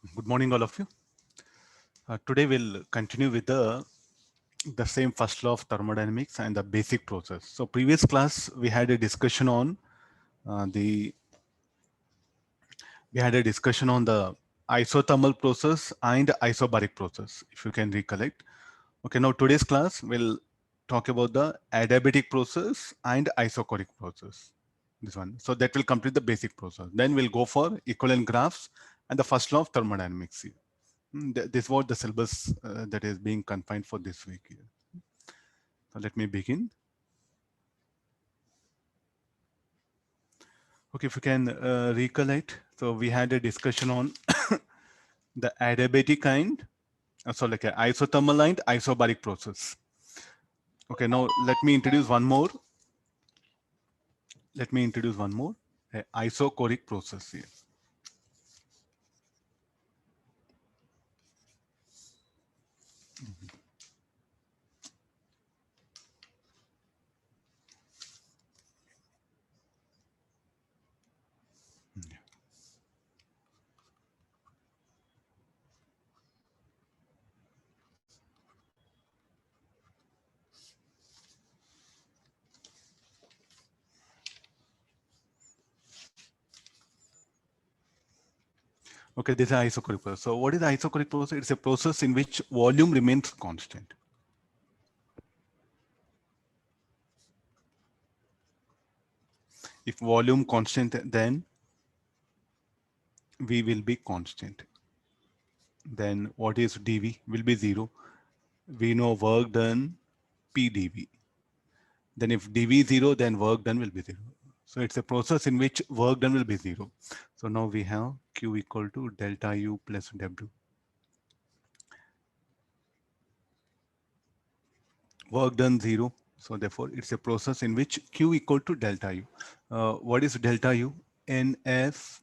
Good morning, all of you. Today we'll continue with the same first law of thermodynamics and the basic process. So previous class we had a discussion on the the isothermal process and isobaric process, if you can recollect. Okay, now today's class will talk about the adiabatic process and isochoric process. This one. So that will complete the basic process. Then we'll go for equivalent graphs and the first law of thermodynamics. This was the syllabus that is being confined for this week here. So let me begin. Okay, if you can recollect, so we had a discussion on the adiabatic kind, so like an isothermal and isobaric process. Okay, now let me introduce one more. Let me introduce one more, a isochoric process here. Okay, this is isochoric process. So what is the isochoric process? It's a process in which volume remains constant. If volume constant, then V will be constant. Then what is dV will be 0. We know work done P dV. Then if dV is 0, then work done will be 0. So it's a process in which work done will be 0. So now we have Q equal to delta U plus W. Work done 0. So therefore it's a process in which Q equal to delta U. What is delta U? NFR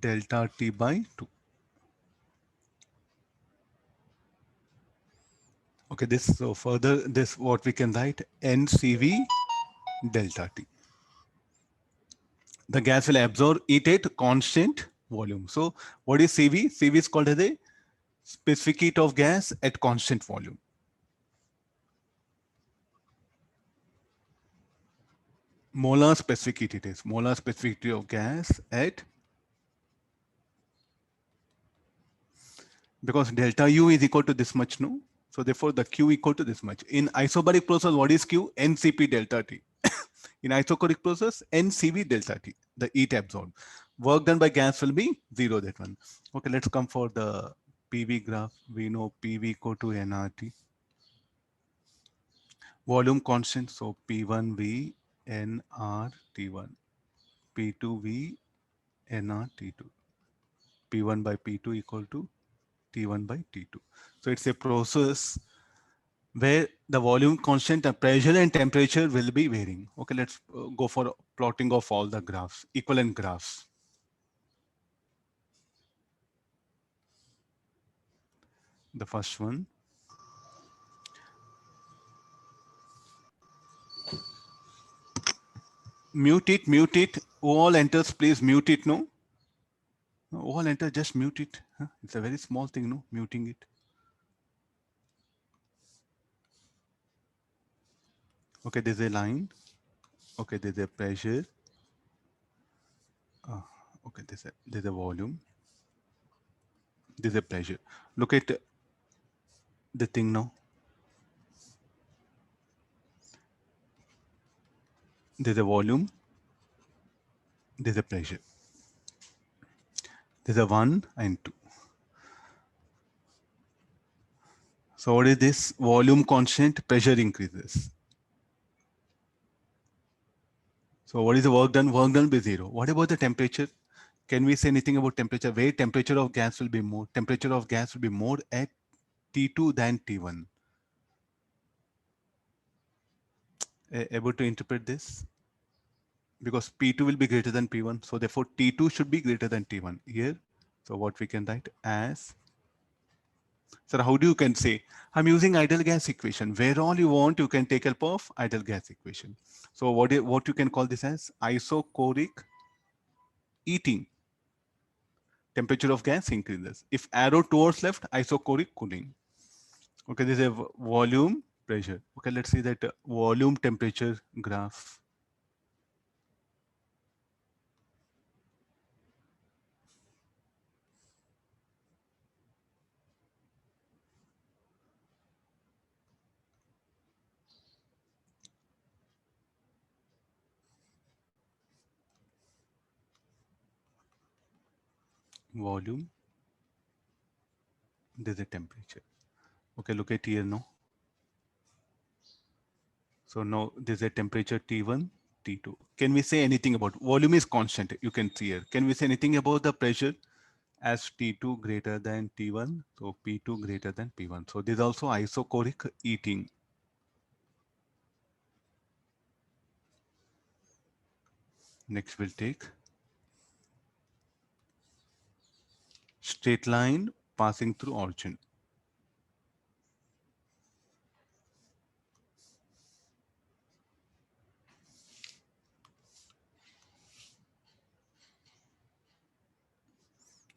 delta T by 2. Okay, this, so further this what we can write NCV delta T. The gas will absorb it at constant volume. So what is CV? CV is called as a specific heat of gas at constant volume. Molar specific heat it is. Molar specific heat of gas at, because delta U is equal to this much, no? So therefore the Q equal to this much. In isobaric process, what is Q? NCP delta T. In isochoric process, NCV delta T, the heat absorbed. Work done by gas will be 0, that one. Okay, let's come for the PV graph. We know PV equal to nRT. Volume constant, so P1V nRT1, P2V nRT2, P1 by P2 equal to T1 by T2. So it's a process where the volume constant, the pressure and temperature will be varying. Okay, let's go for plotting of all the graphs, equivalent graphs. The first one. Mute it. All enters, please mute it, no? All enter, just mute it. Huh? It's a very small thing, no? Muting it. Okay, there's a line. Okay, there's a pressure. Okay, there's a volume. There's a pressure. Look at the thing now. There's a volume. There's a pressure. There's a 1 and 2. So what is this? Volume constant, pressure increases. So what is the work done? Work done will be 0. What about the temperature? Can we say anything about temperature? Where temperature of gas will be more? Temperature of gas will be more at T2 than T1. Able to interpret this? Because P2 will be greater than P1. So therefore T2 should be greater than T1 here. So what we can write as So how do you can say, I'm using ideal gas equation. Where all you want, you can take help of ideal gas equation. So what you can call this as isochoric heating. Temperature of gas increases. If arrow towards left, isochoric cooling. Okay, this is a volume pressure. Okay, let's see that volume temperature graph. Volume, this is a temperature. Okay, look at here now. So now there's a temperature T1, T2. Can we say anything about volume is constant? You can see here. Can we say anything about the pressure as T2 greater than T1? So P2 greater than P1. So this is also isochoric heating. Next we'll take straight line passing through origin.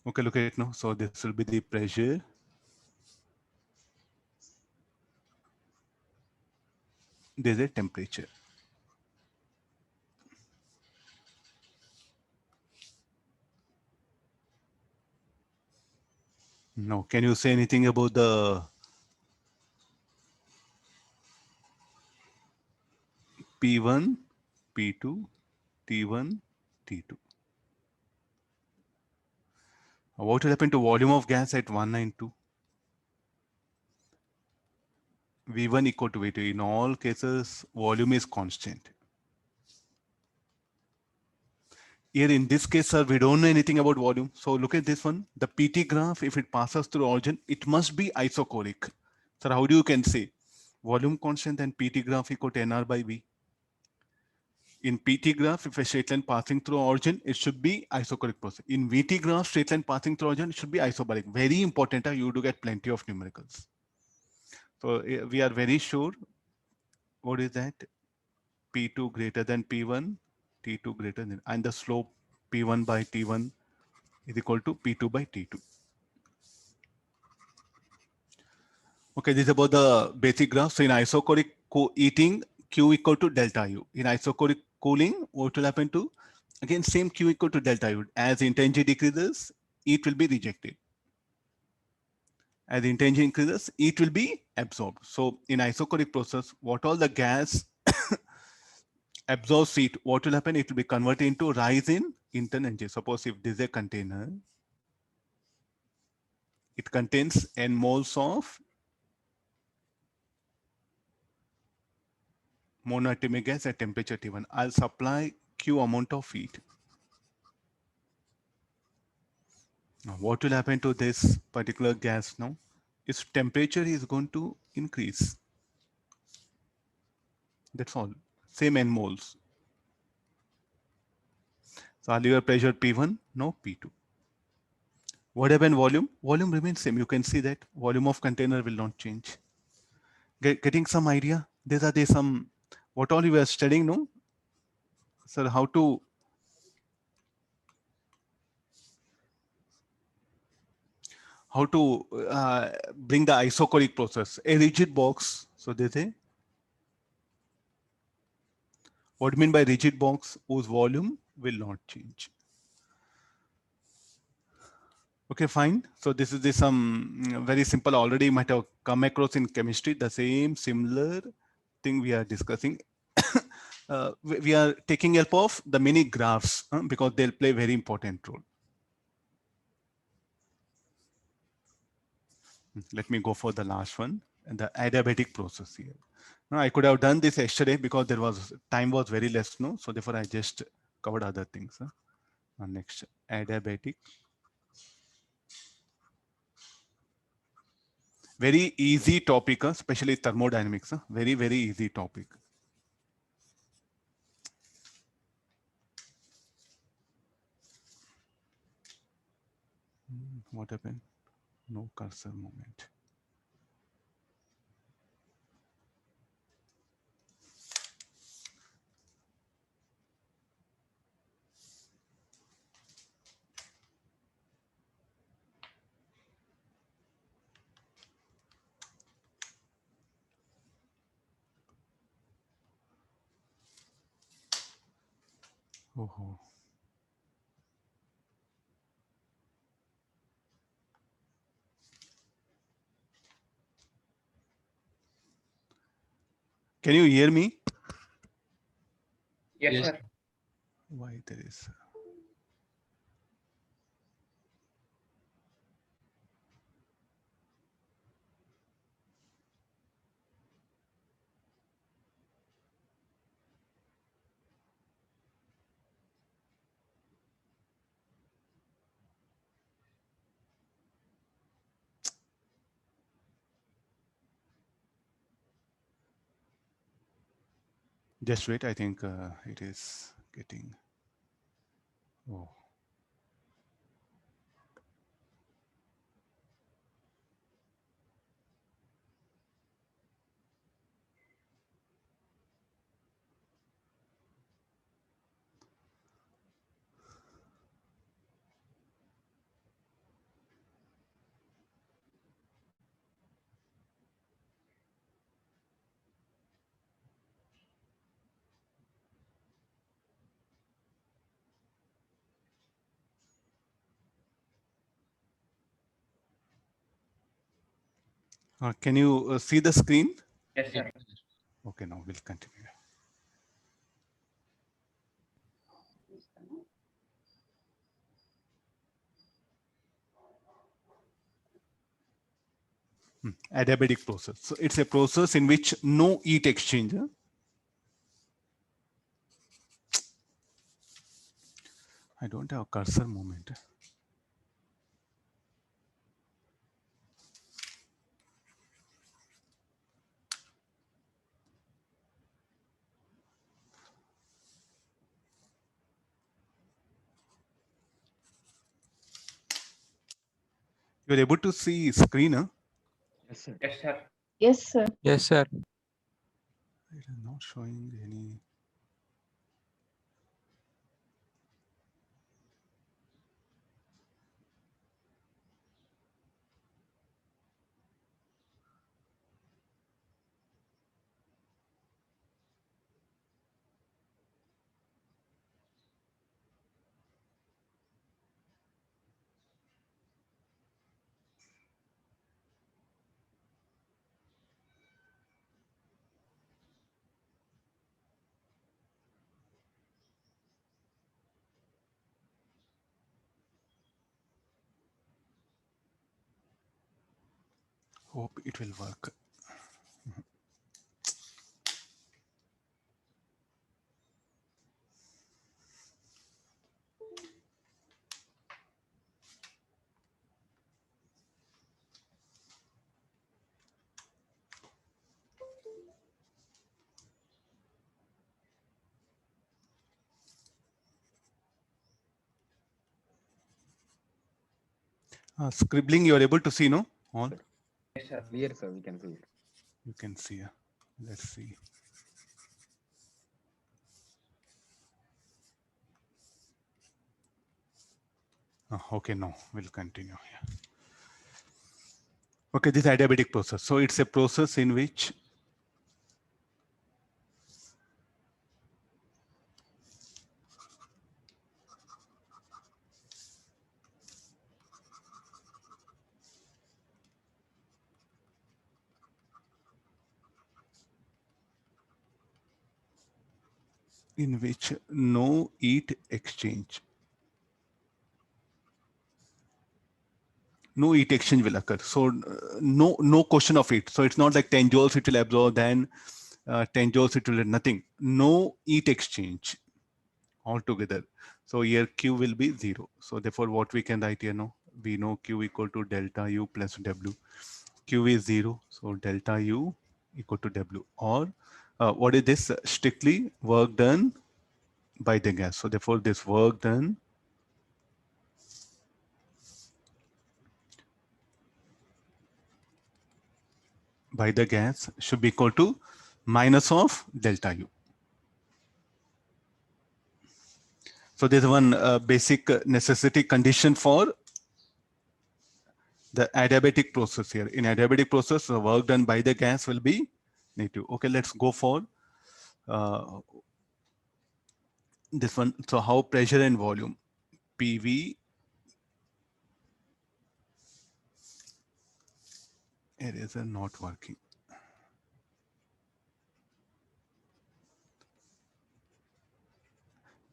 Okay, look at it now. So this will be the pressure. There's a temperature. Now, can you say anything about the P1, P2, T1, T2? What will happen to volume of gas at 192? V1 equal to V2. In all cases, volume is constant. Here in this case, sir, we don't know anything about volume. So look at this one. The PT graph, if it passes through origin, it must be isochoric. Sir, how do you can say volume constant and PT graph equal to NR by V? In PT graph, if a straight line passing through origin, it should be isochoric process. In VT graph, straight line passing through origin, it should be isobaric. Very important, you do get plenty of numericals. So we are very sure. What is that? P2 greater than P1, T2 greater than, and the slope P1 by T1 is equal to P2 by T2. Okay, this is about the basic graph. So in isochoric heating, Q equal to delta U. In isochoric cooling, what will happen to? Again, same Q equal to delta U. As intensity decreases, heat will be rejected. As intensity increases, heat will be absorbed. So in isochoric process, what all the gas absorbs heat, what will happen? It will be converted into rise in internal energy. Suppose if this is a container, it contains n moles of monoatomic gas at temperature T1. I'll supply Q amount of heat. Now, what will happen to this particular gas now? Its temperature is going to increase. That's all. Same n moles. So earlier pressure P1, now P2. What happened volume? Volume remains same. You can see that volume of container will not change. Getting some idea? These are the some, what all you were studying, no? Sir, how to bring the isochoric process, a rigid box. So they say, what do you mean by rigid box? Whose volume will not change. Okay, fine. So this is the some very simple, already you might have come across in chemistry, the same similar thing we are discussing. We are taking help of the many graphs because they'll play very important role. Let me go for the last one, the adiabatic process here. Now, I could have done this yesterday because there was time was very less, no? So therefore I just covered other things. Next, adiabatic. Very easy topic, especially thermodynamics. Very, very easy topic. What happened? No cursor movement. Oh. Can you hear me? Yes, sir. Why there is? Just wait. I think it is getting. Oh. Can you see the screen? Yes, sir. Okay, now we'll continue. Adiabatic process. So it's a process in which no heat exchanger. I don't have cursor movement. You're able to see screen, huh? Yes, sir. Yes, sir. Yes, sir. Yes, sir. It is not showing any. Hope it will work. Scribbling, you're able to see, no? All Yes, sir. Clear, sir. We can see it. you can see. Let's see. Okay, no, we'll continue here. Okay, this adiabatic process. So it's a process in which no heat exchange. No heat exchange will occur. So no question of it. So it's not like 10 joules it will absorb, then 10 joules it will nothing. No heat exchange altogether. So here Q will be 0. So therefore what we can write here now? We know Q equal to delta U plus W. Q is 0. So delta U equal to W. Or what is this? Strictly work done by the gas. So therefore this work done by the gas should be equal to minus of delta U. So there's one basic necessity condition for the adiabatic process here. In adiabatic process, the work done by the gas will be negative. Okay, let's go for this one. So how pressure and volume, PV, eraser not working.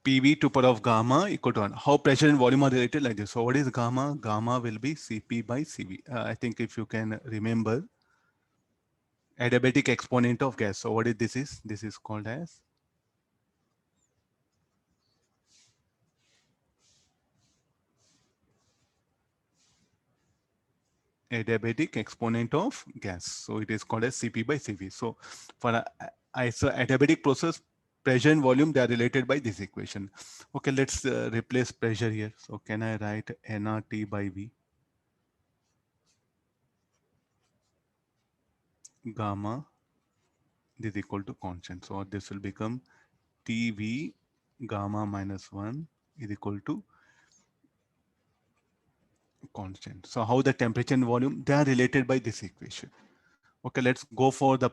PV to power of gamma equal to 1. How pressure and volume are related like this. So what is gamma? Gamma will be Cp by Cv. I think if you can remember, adiabatic exponent of gas. So what is this is? This is called as adiabatic exponent of gas. So it is called as Cp by Cv. So for adiabatic process, pressure and volume, they are related by this equation. Okay, let's replace pressure here. So can I write nRT by V? Gamma is equal to constant. So this will become TV gamma minus 1 is equal to constant. So how the temperature and volume, they are related by this equation. Okay, let's go for the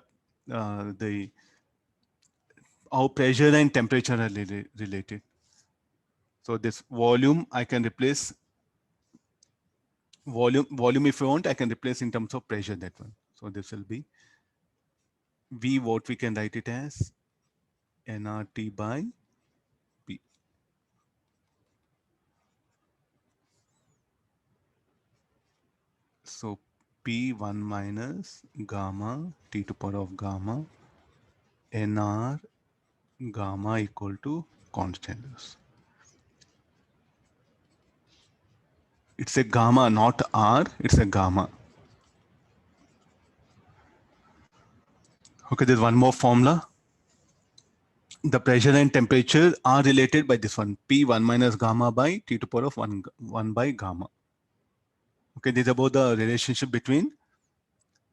how pressure and temperature are related. So this volume, I can replace volume if you want, I can replace in terms of pressure, that one. So this will be V, what we can write it as nRT by P. So P1 minus gamma T to power of gamma nR gamma equal to constant. It's a gamma, not R, it's a gamma. Okay, there's one more formula. The pressure and temperature are related by this one, P1 minus gamma by T to power of 1 by gamma. Okay, this is about the relationship between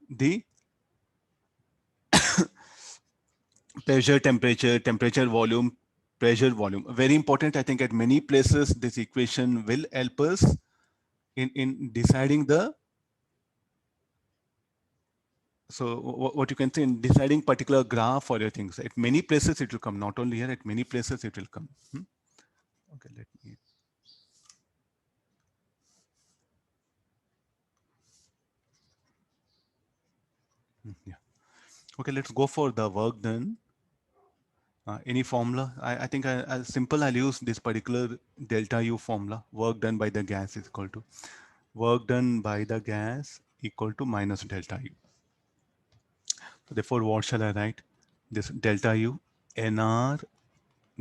the pressure, temperature, volume, pressure, volume. Very important, I think at many places, this equation will help us in deciding the, so what you can say in deciding particular graph or your things. At many places it will come, not only here, at many places it will come. Okay, let me. Yeah. Okay, let's go for the work done. Any formula? I think I'll use this particular delta U formula. Work done by the gas is equal to work done by the gas equal to minus delta U. So therefore, what shall I write? This delta U nR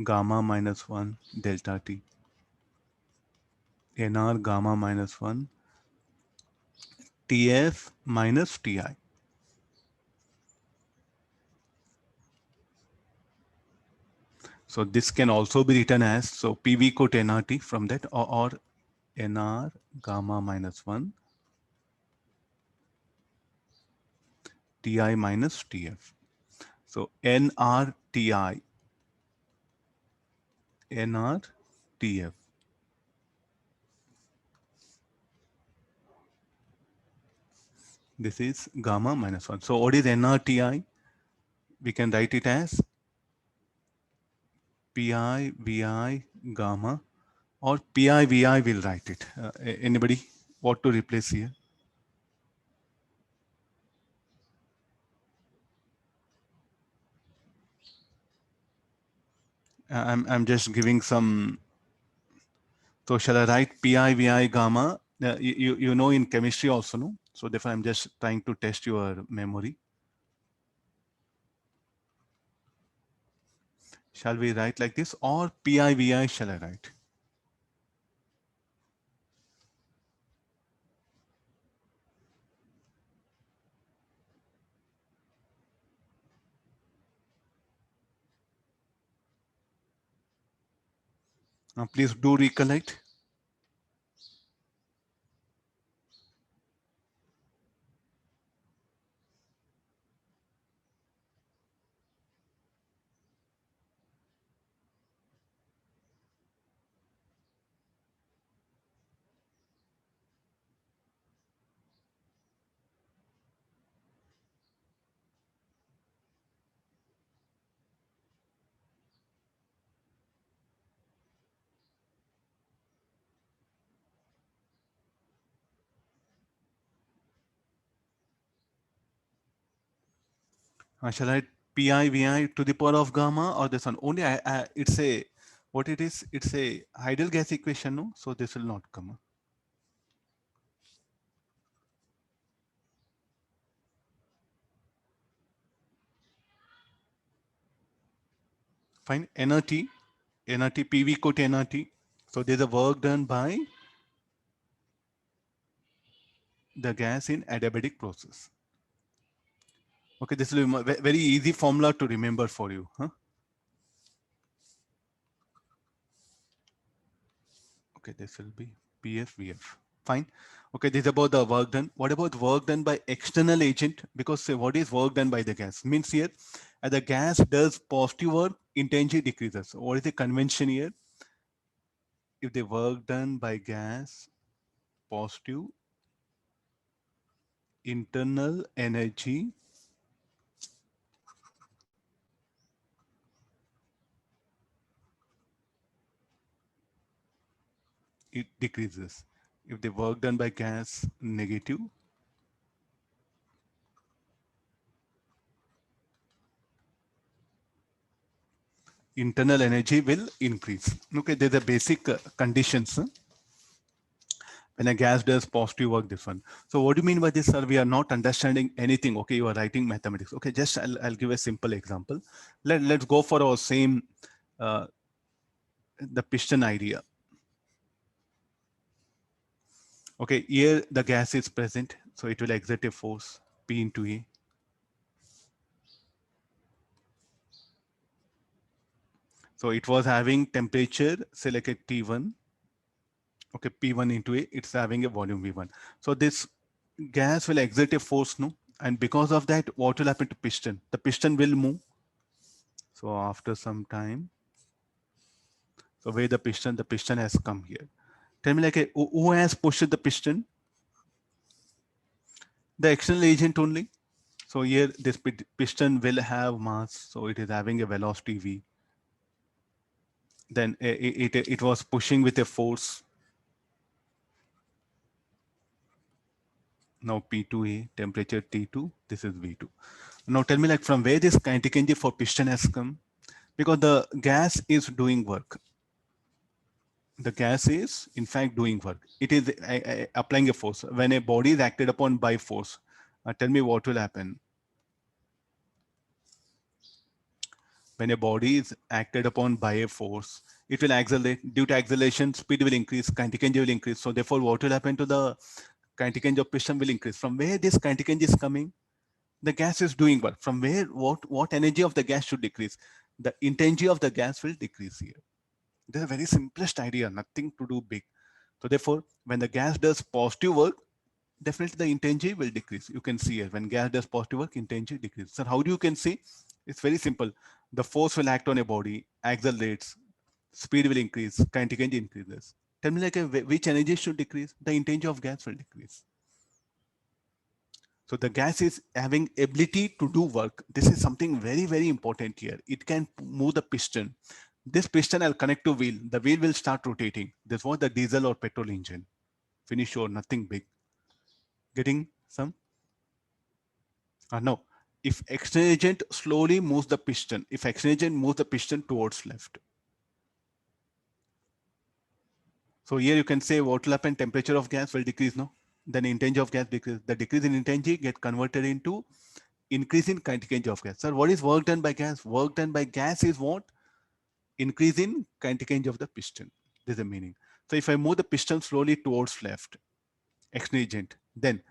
gamma minus 1 delta T. nR gamma minus 1 TF minus TI. So this can also be written as, so PV coat nRT from that, or nR gamma minus 1 Ti minus Tf. So nRTI, nRTF. This is gamma minus 1. So what is nRTI? We can write it as Pi Vi gamma, or Pi Vi will write it. Anybody what to replace here? I'm just giving some. So shall I write Pi Vi gamma? You know in chemistry also, no? So therefore I'm just trying to test your memory. Shall we write like this, or Pi Vi shall I write? Please do recollect. Shall I write pi vi to the power of gamma or this one? Only it's a, what it is, it's a ideal gas equation, no? So this will not come. Fine, nRT, PV equal to nRT. So there's a work done by the gas in adiabatic process. Okay, this will be a very easy formula to remember for you. Huh? Okay, this will be PF. Fine. Okay, this is about the work done. What about work done by external agent? Because say, what is work done by the gas? Means here, as the gas does positive work, intensity decreases. So what is the convention here? If the work done by gas, positive, internal energy it decreases. If the work done by gas, negative, internal energy will increase. Okay, there's a basic conditions. When a gas does positive work, this one. So what do you mean by this, sir? We are not understanding anything. Okay, you are writing mathematics. Okay, just I'll give a simple example. Let's go for our same, the piston idea. Okay, here the gas is present. So it will exert a force P into A. So it was having temperature, say like a T1. Okay, P1 into A, it's having a volume V1. So this gas will exert a force, no? And because of that, what will happen to piston? The piston will move. So after some time, so where the piston has come here. Tell me like who has pushed the piston? The external agent only. So here this piston will have mass. So it is having a velocity V. Then it was pushing with a force. Now P2A, temperature T2, this is V2. Now tell me like from where this kinetic energy for piston has come? Because the gas is doing work. The gas is in fact doing work. It is applying a force. When a body is acted upon by force, tell me what will happen. When a body is acted upon by a force, it will accelerate. Due to acceleration, speed will increase, kinetic energy will increase. So therefore, what will happen to the kinetic energy of piston will increase. From where this kinetic energy is coming? The gas is doing work. From where, what energy of the gas should decrease? The intensity of the gas will decrease here. This is a very simplest idea, nothing to do big. So therefore, when the gas does positive work, definitely the intensity will decrease. You can see here, when gas does positive work, intensity decreases. So how do you can see? It's very simple. The force will act on a body, accelerates, speed will increase, kinetic energy increases. Tell me like which energy should decrease? The intensity of gas will decrease. So the gas is having ability to do work. This is something very, very important here. It can move the piston. This piston I'll connect to wheel. The wheel will start rotating. This was the diesel or petrol engine. Finish or nothing big. Getting some? No. If external agent slowly moves the piston, if external agent moves the piston towards left. So here you can say what will happen, temperature of gas will decrease, no? Then intensity of gas decrease. The decrease in intensity get converted into increase in kinetic energy of gas. Sir, what is work done by gas? Work done by gas is what? Increase in kinetic energy of the piston. This is the meaning. So if I move the piston slowly towards left, external agent, then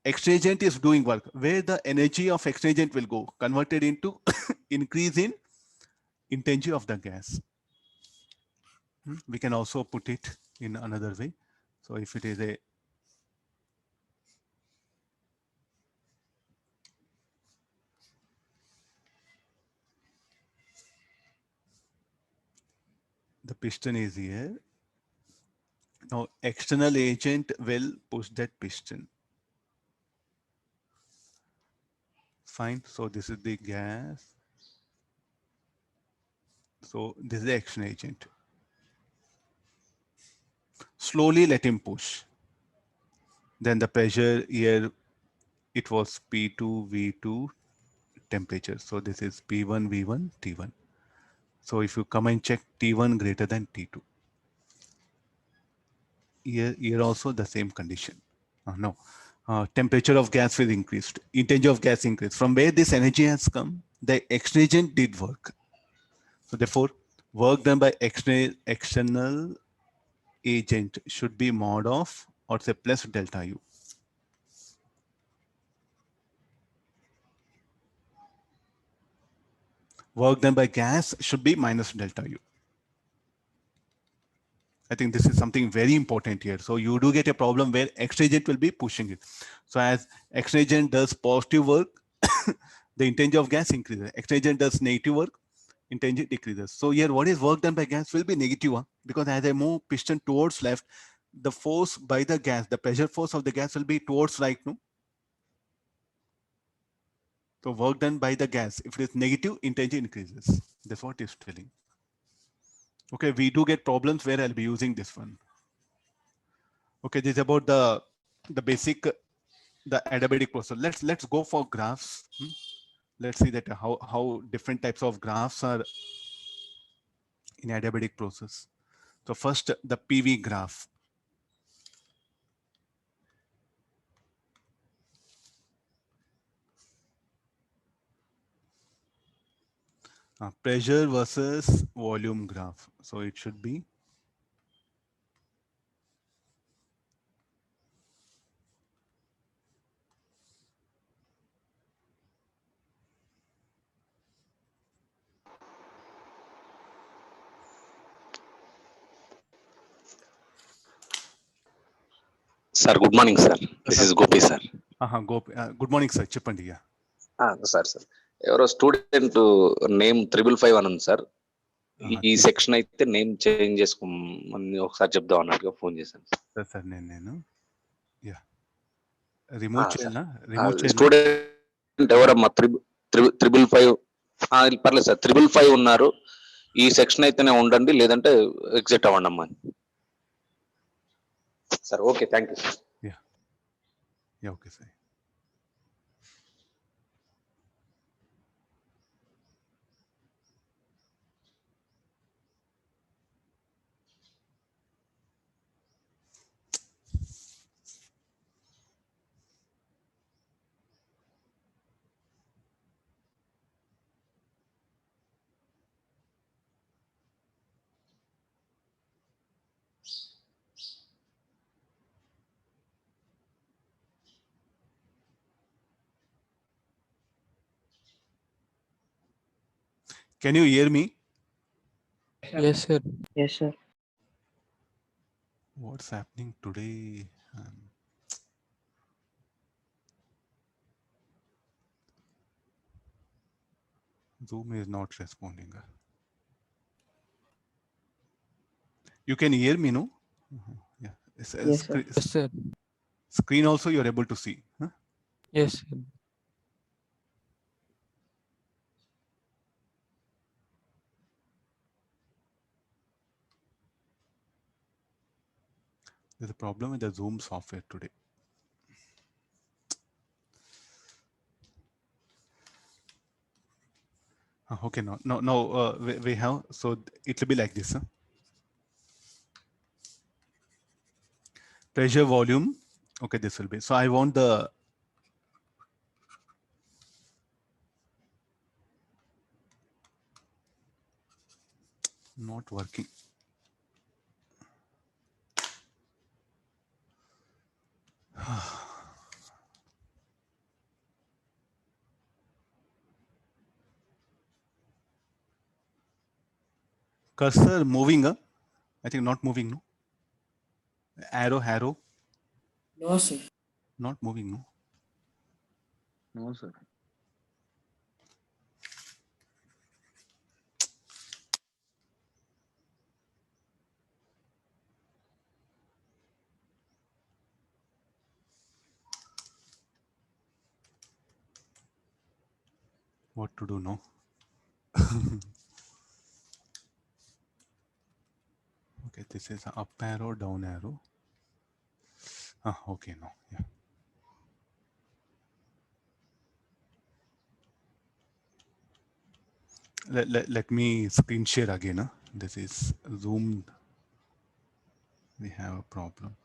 external agent is doing work. Where the energy of external agent will go? Converted into increase in intensity of the gas. We can also put it in another way. So if it is a the piston is here. Now external agent will push that piston. Fine. So this is the gas. So this is the external agent. Slowly let him push. Then the pressure here, it was P2, V2, temperature. So this is P1, V1, T1. So if you come and check T1 greater than T2, here also the same condition. No, temperature of gas will increased, intensity of gas increased. From where this energy has come, the external did work. So therefore, work done by external agent should be mod of, or say plus delta U. Work done by gas should be minus delta U. I think this is something very important here. So you do get a problem where X agent will be pushing it. So as X agent does positive work, the intensity of gas increases. X agent does negative work, intensity decreases. So here what is work done by gas will be negative one, because as I move piston towards left, the force by the gas, the pressure force of the gas will be towards right. No? So work done by the gas, if it is negative, intensity increases. That's what it's telling. Okay, we do get problems where I'll be using this one. Okay, this is about the basic, the adiabatic process. Let's go for graphs. Let's see that how different types of graphs are in adiabatic process. So first, the PV graph. Pressure versus volume graph. So it should be Sir, good morning, sir. This is Gopi, sir. Good morning, sir. Chepandi. Sir. Your student name 555 అని ఉంది sir. ఈ section అయితే name change చేసుకోమని ఒకసారి చెప్దాం అన్నట్టుగా phone చేశాను sir. నేను రిమూవ్ చేయాలా? స్టూడెంట్ ఎవరమ్మా? 555 పర్లేదు సార్. 555 ఉన్నారు. ఈ సెక్షన్ అయితేనే ఉండండి, లేదంటే ఎగ్జిట్ అవ్వండి అమ్మా. Sir okay, thank you sir. Okay sir. Can you hear me? Yes, sir. Yes, sir. What's happening today? Zoom is not responding. You can hear me, no? Yeah. Yes, sir. Yes, sir. Screen also you're able to see. Huh? Yes, sir. There's a problem with the Zoom software today. Okay, no. We have, so it will be like this. Huh? Pressure, volume. Okay, this will be. So I want the not working. Cursor moving, I think not moving, no? Arrow. No, sir. Not moving, no? No, sir. What to do now? Okay, this is up arrow, down arrow. Okay, no, yeah. let me screen share again. Huh? This is Zoom. We have a problem.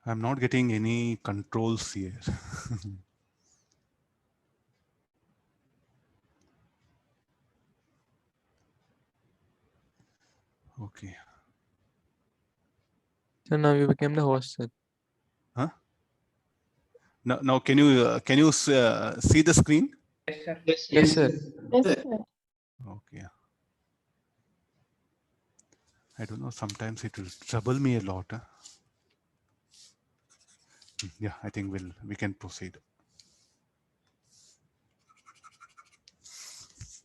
I'm not getting any controls here. Okay. So now you became the host, sir. Huh? Now can you see the screen? Yes, sir. Yes, sir. Okay. I don't know. Sometimes it will trouble me a lot. Huh? Yeah, I think we can proceed.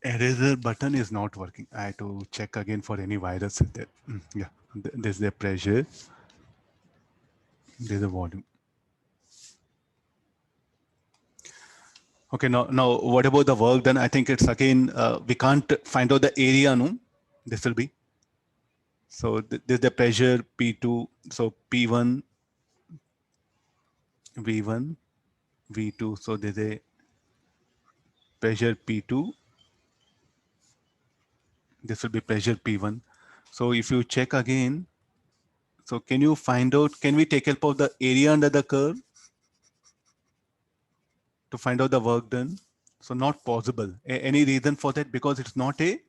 Eraser button is not working. I had to check again for any virus there. Yeah, there's the pressure. There's the volume. Okay, now what about the work done? I think it's again, we can't find out the area, no? This will be. So there's the pressure P2. So P1, V1, V2. So there's a pressure P2. This will be pressure P1. So if you check again, so can you find out, can we take help of the area under the curve to find out the work done? So not possible. Any reason for that? Because it's not a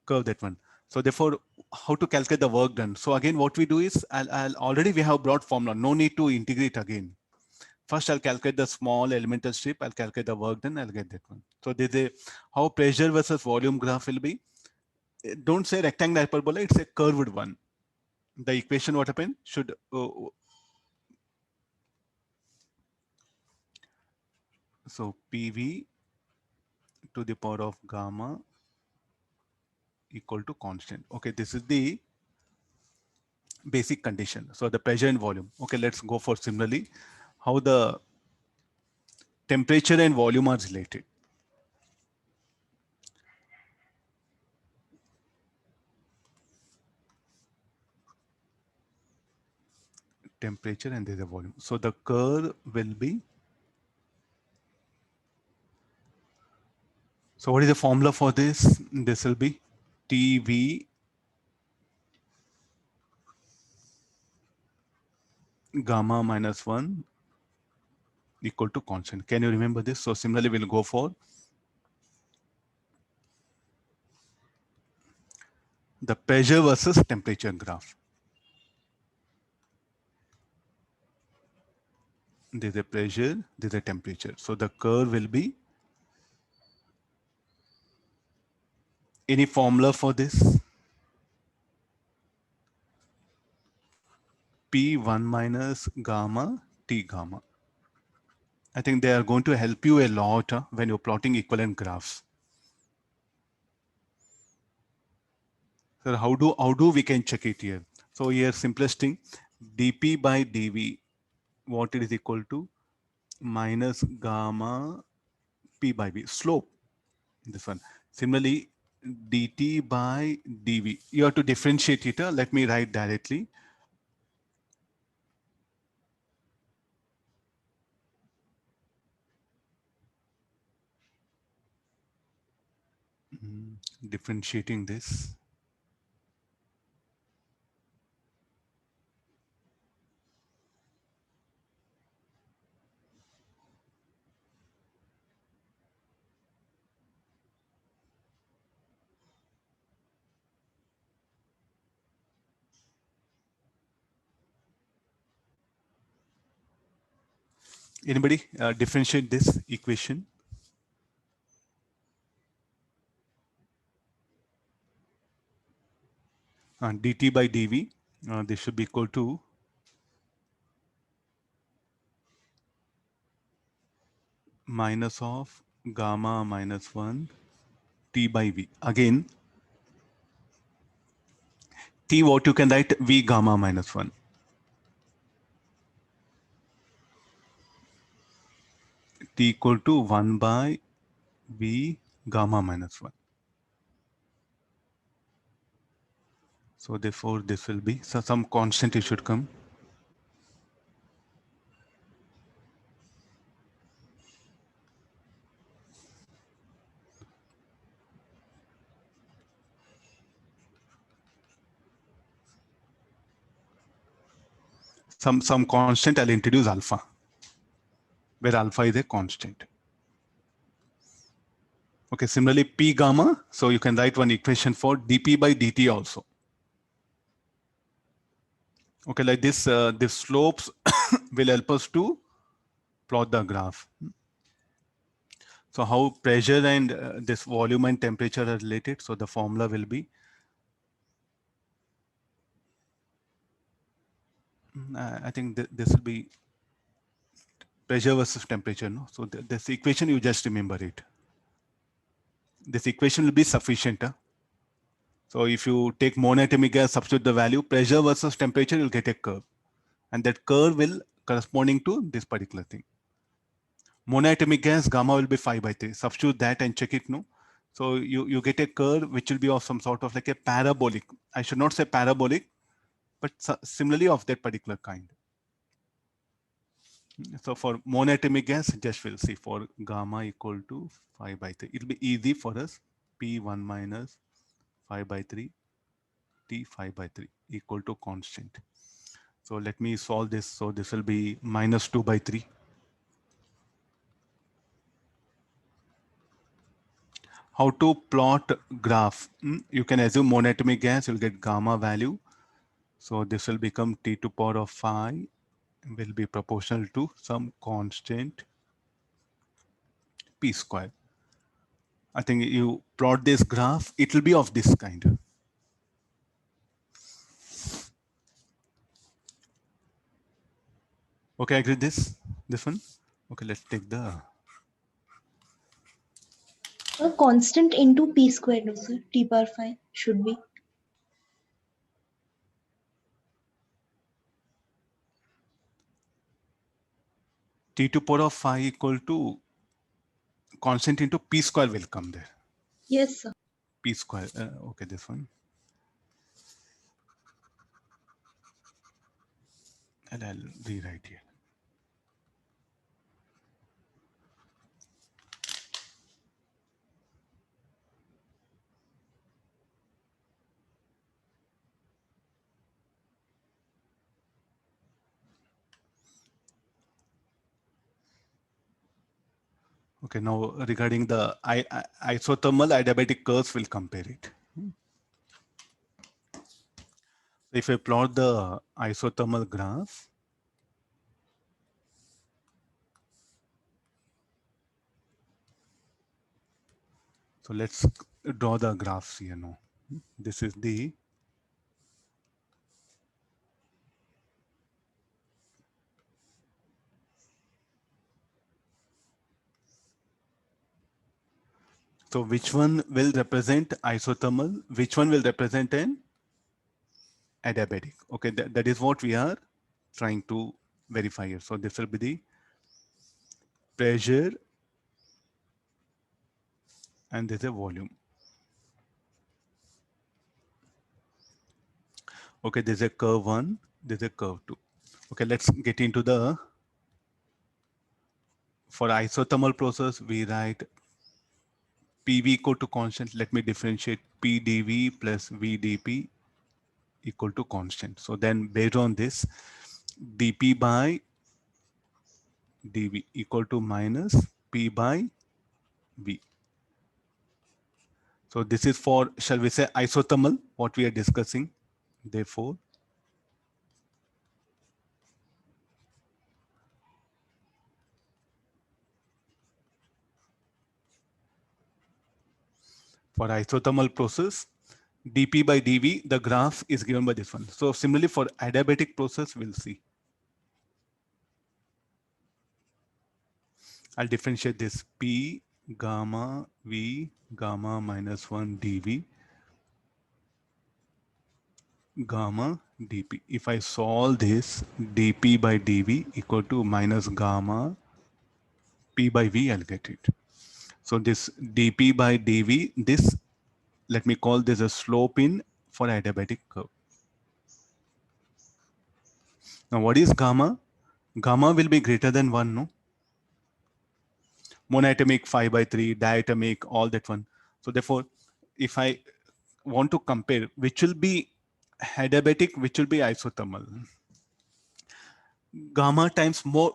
curve, that one. So therefore, how to calculate the work done? So again, what we do is, I'll already we have brought formula. No need to integrate again. First, I'll calculate the small elemental strip. I'll calculate the work done. I'll get that one. So there's a how pressure versus volume graph will be. Don't say rectangular hyperbola. It's a curved one. The equation what happened should so PV to the power of gamma equal to constant. Okay, this is the basic condition. So the pressure and volume. Okay, let's go for similarly how the temperature and volume are related. Temperature and there's a volume. So the curve will be. So what is the formula for this? This will be TV gamma minus 1 equal to constant. Can you remember this? So similarly, we'll go for the pressure versus temperature graph. There's a pressure, there's a temperature. So the curve will be any formula for this? P1 minus gamma T gamma. I think they are going to help you a lot when you're plotting equivalent graphs. So how do we can check it here? So here simplest thing, dP by dV, what it is equal to minus gamma P by V, slope, this one. Similarly, dt by dV, you have to differentiate it. Let me write directly. Differentiating this. Anybody differentiate this equation? Dt by dv, this should be equal to minus of gamma minus 1 t by v. Again, t what you can write v gamma minus 1. T equal to 1 by v gamma minus 1. So therefore this will be, so some constant it should come. Some constant, I'll introduce alpha, where alpha is a constant. Okay, similarly p gamma, so you can write one equation for dp by dt also. Okay, like this, the slopes will help us to plot the graph. So how pressure and this volume and temperature are related. So the formula will be, I think this will be pressure versus temperature. No? So this equation, you just remember it. This equation will be sufficient. So if you take monatomic gas, substitute the value, pressure versus temperature, you'll get a curve. And that curve will corresponding to this particular thing. Monatomic gas, gamma will be 5/3. Substitute that and check it, no? So you get a curve which will be of some sort of like a parabolic. I should not say parabolic, but similarly of that particular kind. So for monatomic gas, just we'll see for gamma equal to 5/3. It'll be easy for us. P1 minus 5/3, T 5/3 equal to constant. So let me solve this. So this will be minus 2/3. How to plot graph? You can assume monatomic gas, you'll get gamma value. So this will become T to power of 5 will be proportional to some constant p square. I think you plot this graph, it will be of this kind. Okay, I agree this one. Okay, let's take the A constant into p squared, no sir. T power 5 should be. T to power of 5 equal to constant into p square will come there. Yes, sir. P square. Okay, this one. And I'll rewrite here. Okay, now regarding the isothermal adiabatic curves, we'll compare it. If I plot the isothermal graph, so let's draw the graphs here now. This is the so which one will represent isothermal? Which one will represent an adiabatic? Okay, that is what we are trying to verify here. So this will be the pressure and there's a volume. Okay, there's a curve 1, there's a curve 2. Okay, let's get into the, for isothermal process, we write PV equal to constant. Let me differentiate P dV plus V dP equal to constant. So then based on this, dP by dV equal to minus P by V. So this is for, shall we say, isothermal, what we are discussing. Therefore, For isothermal process, dP by dV, the graph is given by this one. So similarly for adiabatic process, we'll see. I'll differentiate this P gamma V gamma minus 1 dV gamma dP. If I solve this, dP by dV equal to minus gamma P by V, I'll get it. So this dP by dV, this, let me call this a slope in for adiabatic curve. Now what is gamma? Gamma will be greater than 1, no? Monatomic 5 by 3, diatomic, all that one. So therefore, if I want to compare, which will be adiabatic, which will be isothermal. Gamma times more,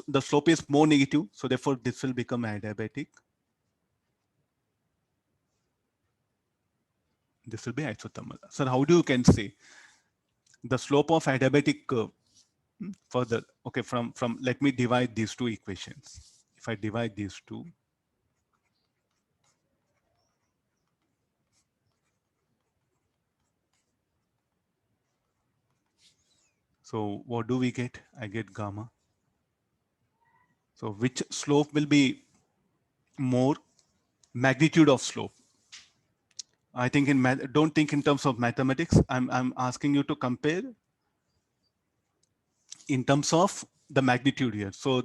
the slope is more negative. So therefore, this will become adiabatic. This will be isothermal. So how do you can say the slope of adiabatic curve further? Okay, from let me divide these two equations. If I divide these two, so what do we get? I get gamma. So which slope will be more? Magnitude of slope. I think in math, don't think in terms of mathematics. I'm asking you to compare in terms of the magnitude here. So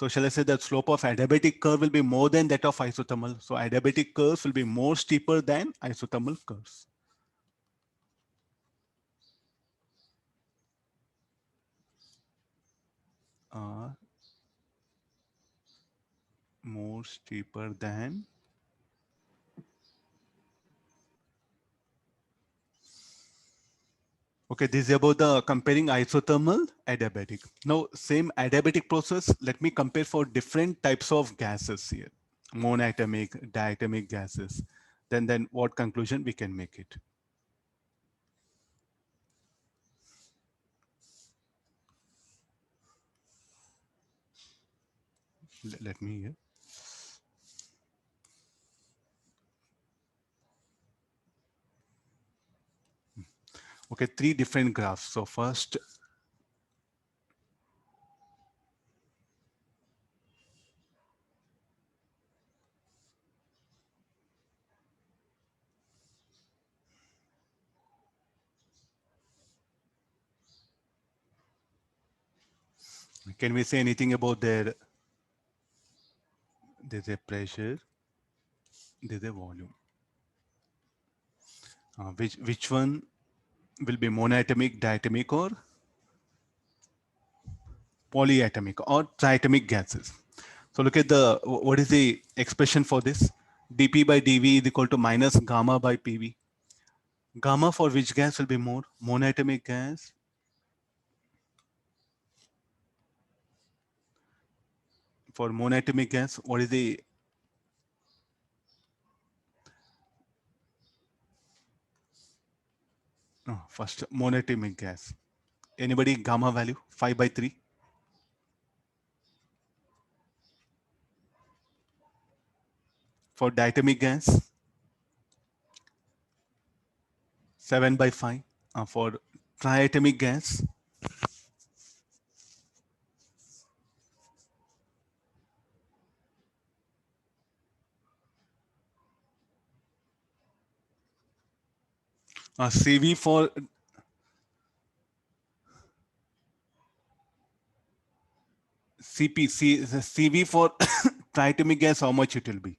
shall I say that slope of adiabatic curve will be more than that of isothermal. So adiabatic curves will be more steeper than isothermal curves. More steeper than okay, this is about the comparing isothermal adiabatic. Now, same adiabatic process, let me compare for different types of gases here. Monatomic, diatomic gases. Then what conclusion we can make it? Let me here. Okay, 3 different graphs. So first, can we say anything about there's a pressure, there's a volume. Which one will be monatomic, diatomic, or polyatomic or triatomic gases? So look at what is the expression for this? dP by dV is equal to minus gamma by PV. Gamma for which gas will be more? Monatomic gas. For monatomic gas, what is the first monatomic gas? Anybody gamma value 5 by 3? For diatomic gas 7 by 5. For triatomic gas CV for CV for triatomic gas, how much it will be?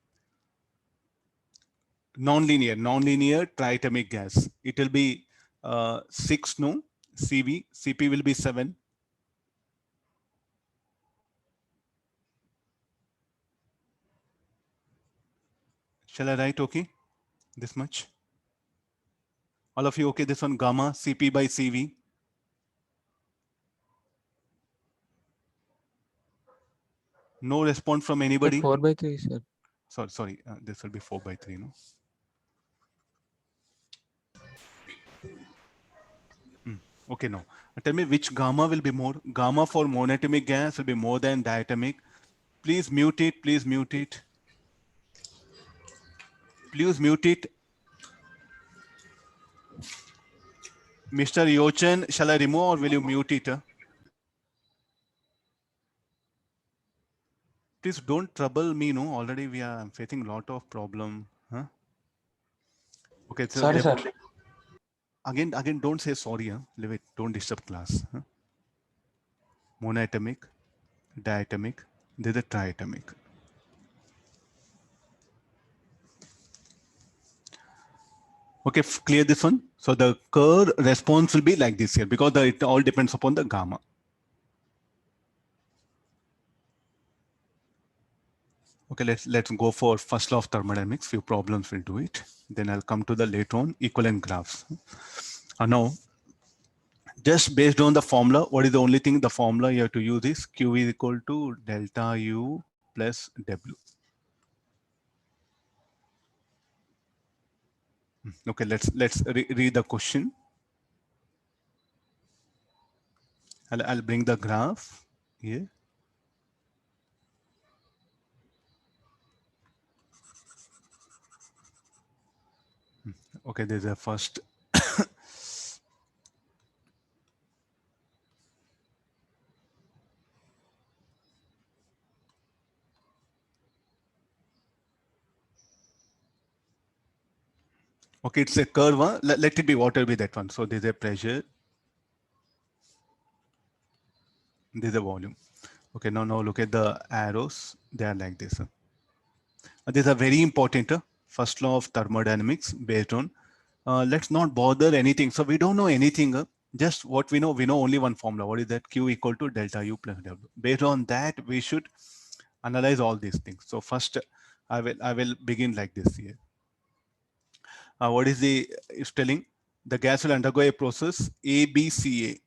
Non-linear triatomic gas. It will be 6, no? CV, CP will be 7. Shall I write okay? This much? All of you okay? This one gamma, CP by CV. No response from anybody? 4 by 3, sir. Sorry, this will be 4 by 3, no? Okay, no. Tell me which gamma will be more? Gamma for monatomic gas will be more than diatomic. Please mute it, please mute it. Please mute it. Mr. Yochan, shall I remove or will you mute it? Please don't trouble me, no. Already we are facing a lot of problem. Huh? Okay, so Sorry, sir. again, don't say sorry. Huh? Leave it. Don't disturb class. Huh? Monoatomic, diatomic, there's a triatomic. Okay, clear this one. So the Kerr response will be like this here because it all depends upon the gamma. Okay, let's go for first law of thermodynamics. Few problems will do it. Then I'll come to the later on equivalent graphs. Now, just based on the formula, what is the only thing the formula you have to use is Q is equal to delta U plus W. Okay, let's read the question. I'll bring the graph here. Okay, there's a first. Okay, it's a curve. Huh? Let it be water be that one. So there's a pressure. There's a volume. Okay, now look at the arrows. They are like this. These are very important. First law of thermodynamics based on. Let's not bother anything. So we don't know anything. Just what we know only one formula. What is that? Q equal to delta U plus W. Based on that, we should analyze all these things. So first, I will begin like this here. What is it's telling? The gas will undergo a process ABCA.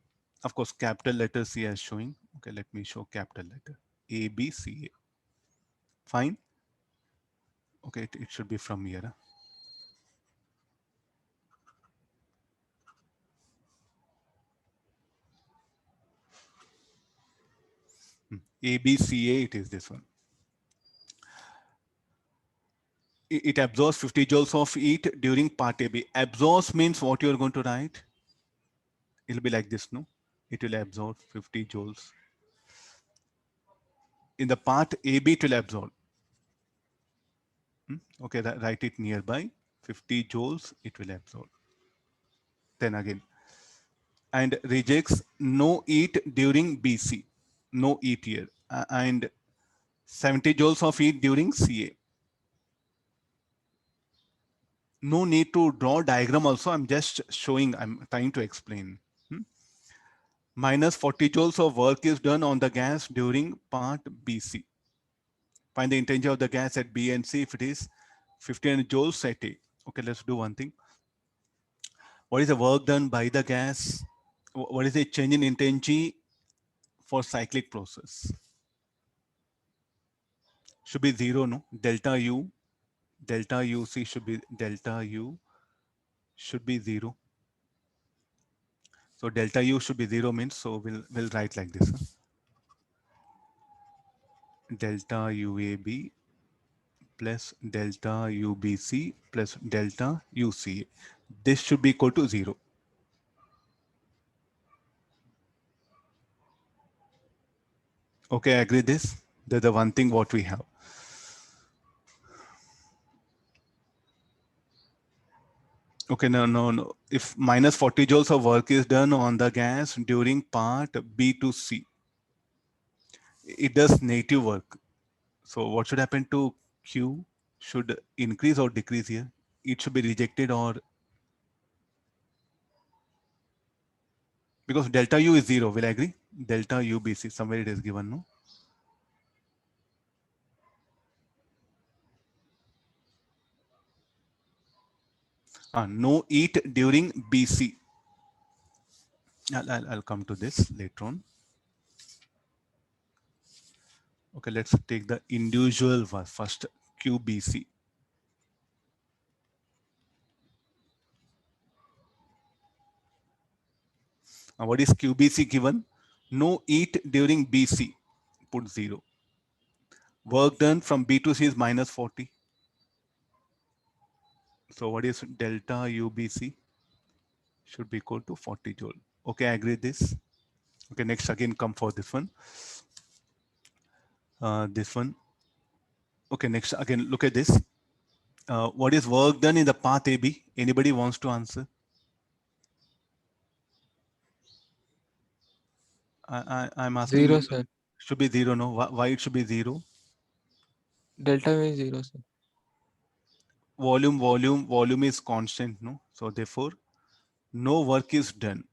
Of course, capital letter C is showing. Okay, let me show capital letter ABCA. Fine. Okay, it should be from here. ABCA, it is this one. It absorbs 50 joules of heat during part AB. Absorbs means what you're going to write? It'll be like this, no? It will absorb 50 joules. In the part AB, it will absorb. Okay, write it nearby. 50 joules, it will absorb. Then again. And rejects no heat during BC. No heat here. And 70 joules of heat during CA. No need to draw diagram also. I'm just showing, I'm trying to explain. Minus 40 joules of work is done on the gas during part BC. Find the intensity of the gas at B and C if it is 15 joules at A. Okay, let's do one thing. What is the work done by the gas? What is the change in intensity for cyclic process? Should be zero, no? Delta U UC should be delta U should be zero. So delta U should be zero means, so we'll write like this. Delta UAB plus delta UBC plus delta UCA. This should be equal to 0. Okay, I agree this. That's the one thing what we have. Okay, no. If minus 40 joules of work is done on the gas during part B to C, it does negative work. So what should happen to Q? Should increase or decrease here? It should be rejected or because delta U is 0, will I agree? Delta UBC, somewhere it is given, no? No heat during BC. I'll come to this later on. Okay, let's take the individual one first, QBC. What is QBC given? No heat during BC, put 0. Work done from B to C is minus 40. So what is delta UBC? Should be equal to 40 joule. Okay, I agree this. Okay, next again come for this one. This one. Okay, next again look at this. What is work done in the path AB? Anybody wants to answer? I'm asking 0, you. sir. Should be 0, no? Why it should be 0? Delta V is 0, sir. Volume is constant, no? So therefore, no work is done.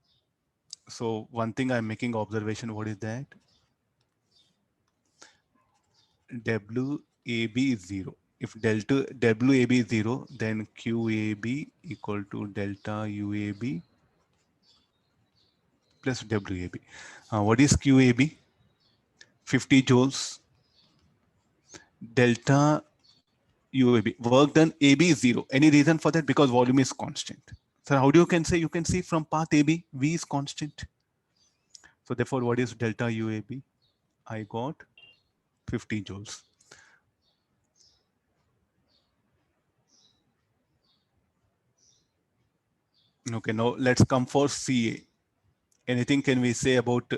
So one thing I'm making observation, what is that? WAB is 0. If delta WAB is 0, then QAB equal to delta UAB plus WAB. What is QAB? 50 joules. Delta UAB. Work done AB is 0. Any reason for that? Because volume is constant. So how do you can say? You can see from path AB, V is constant. So therefore, what is delta UAB? I got 50 joules. Okay, now let's come for CA. Anything can we say about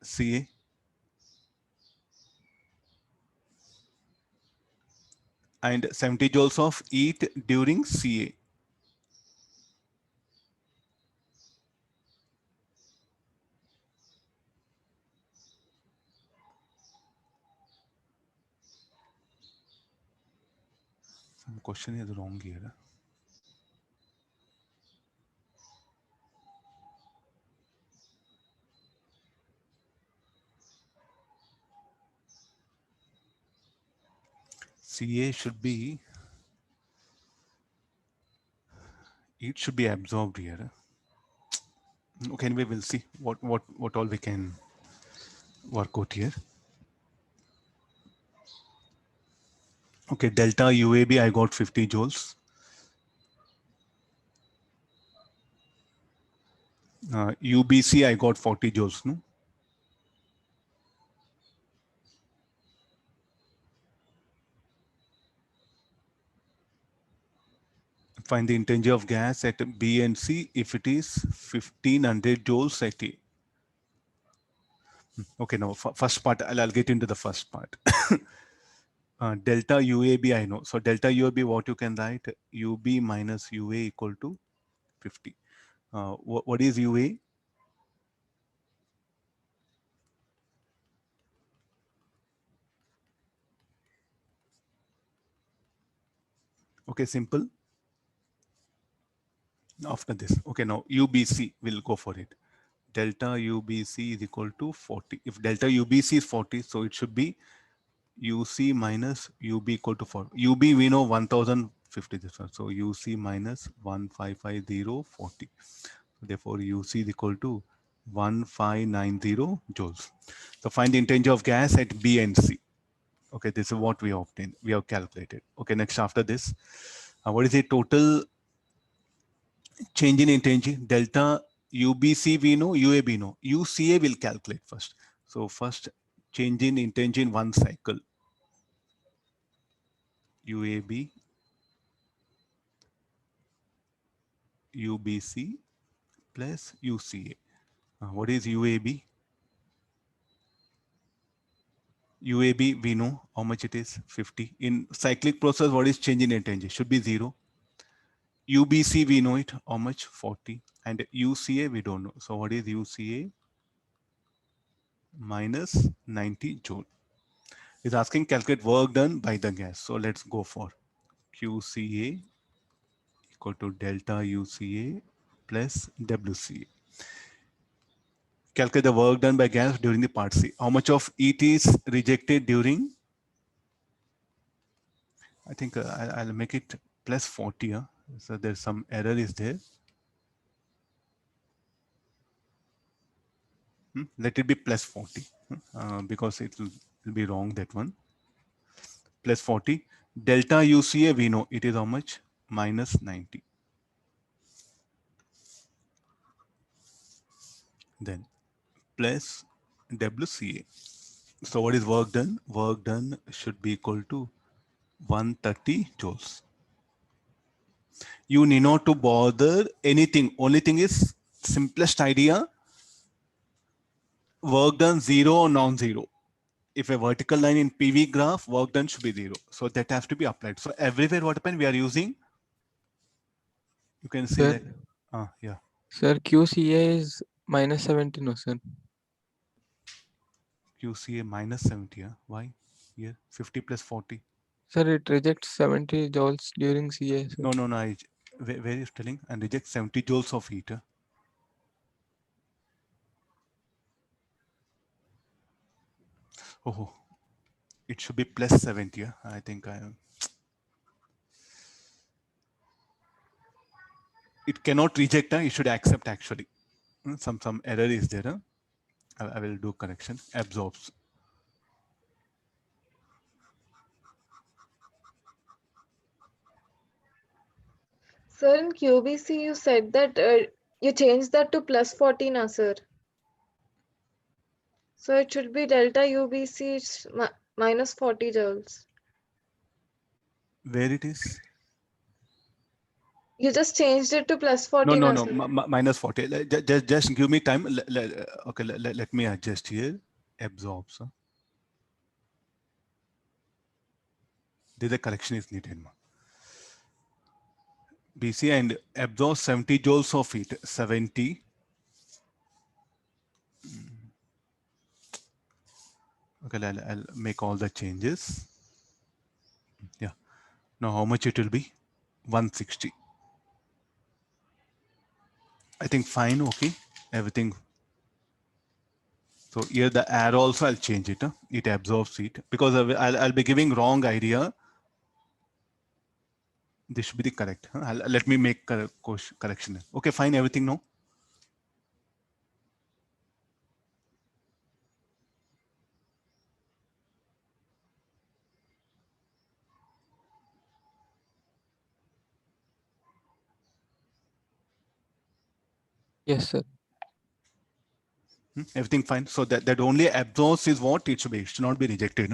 CA? And 70 joules of heat during CA. Some question is wrong here. CA should be, it should be absorbed here. Okay, anyway, we'll see what all we can work out here. Okay, delta UAB, I got 50 joules. UBC, I got 40 joules, no? Find the integer of gas at B and C if it is 1500 joules at A. Okay, now first part, I'll get into the first part. Delta UAB, I know. So delta UAB, what you can write? UB minus UA equal to 50. What is UA? Okay, simple. After this, okay, now UBC, we'll go for it. Delta UBC is equal to 40. If delta UBC is 40, so it should be UC minus UB equal to 4. UB we know 1050 this one. So UC minus 155040. Therefore UC is equal to 1590 joules. So find the integer of gas at B and C. Okay, this is what we obtained. We have calculated. Okay, next after this, what is the total change in integer? Delta UBC we know, UAB know. UCA will calculate first. So first change in integer in one cycle. UAB, UBC plus UCA. What is UAB? UAB we know how much it is, 50. In cyclic process, what is change in integer? Should be 0. UBC we know it, how much? 40. And UCA we don't know. So what is UCA? Minus 90 joule. It's asking calculate work done by the gas. So let's go for QCA equal to delta UCA plus WCA. Calculate the work done by gas during the part C. How much of heat is rejected during? I think I'll make it plus 40. So there's some error is there. Let it be plus 40 because it will be wrong, that one. Plus 40. Delta UCA, we know it is how much? Minus 90. Then plus WCA. So what is work done? Work done should be equal to 130 joules. You need not to bother anything. Only thing is simplest idea, work done 0 or non-zero. If a vertical line in PV graph, work done should be 0. So that has to be applied. So everywhere what happened, we are using, you can see Sir, that. Yeah. sir, QCA is minus 70, no, sir. QCA minus 70. Why? Here, 50 plus 40. Sir, it rejects 70 joules during CA, sir. No. Where is telling? And reject 70 joules of heat. Oh, it should be plus 70. I think I am. It cannot reject. It should accept actually. Some error is there. I will do correction. Absorbs. Sir, in QBC, you said that you changed that to plus 40 now, sir. So it should be delta UBC minus 40 joules. Where it is? You just changed it to plus 40 No. now, sir. Minus 40. Just give me time. Okay, let me adjust here. Absorbs. This a correction is needed. BC and absorbs 70 joules of heat. 70. Okay, I'll make all the changes. Yeah. Now how much it will be? 160. I think fine. Okay. Everything. So here the arrow also I'll change it. It absorbs heat because I'll be giving wrong idea. This should be the correct. Let me make correction. Okay, fine. Everything no. Yes, sir. Everything fine. So that only absorbs is what it should be. It should not be rejected.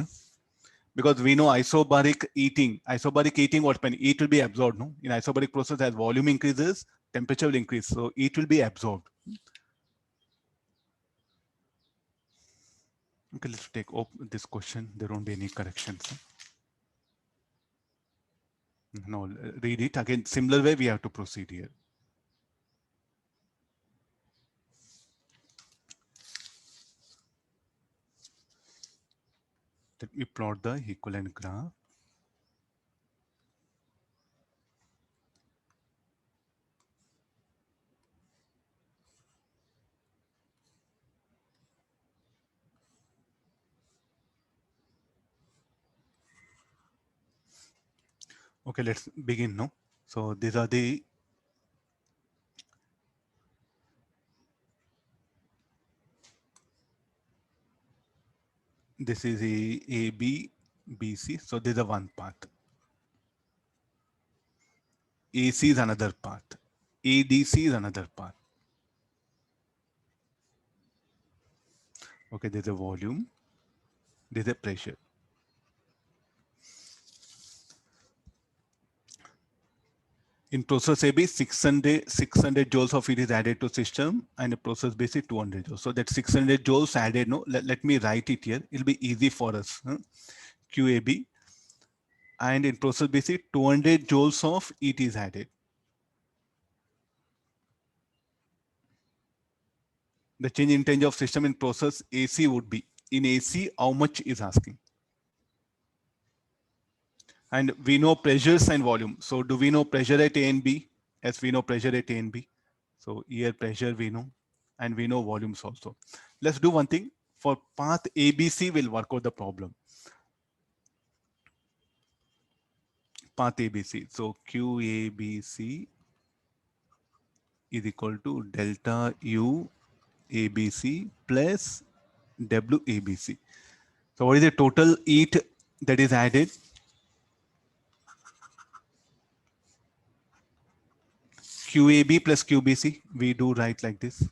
Because we know isobaric heating. Isobaric heating, what happens? Heat will be absorbed. No? In isobaric process, as volume increases, temperature will increase. So heat will be absorbed. Okay, let's take this question. There won't be any corrections. No, read it again. Similar way we have to proceed here. Let me plot the equivalent graph. Okay, let's begin now. So these are the this is a B, BC. So this is one path. AC is another path. ADC is another path. Okay, there's a volume. There's a pressure. In process AB, 600 joules of heat is added to system, and in process B, 200 joules. So that 600 joules added, no, let me write it here. It'll be easy for us. QAB. And in process B, 200 joules of heat is added. The change in change of system in process AC would be, in AC, how much is asking? And we know pressures and volume. So do we know pressure at A and B? Yes, we know pressure at A and B. So here pressure we know, and we know volumes also. Let's do one thing. For path ABC, we'll work out the problem. Path ABC. So QABC is equal to delta U ABC plus WABC. So what is the total heat that is added? QAB plus QBC, we do write like this.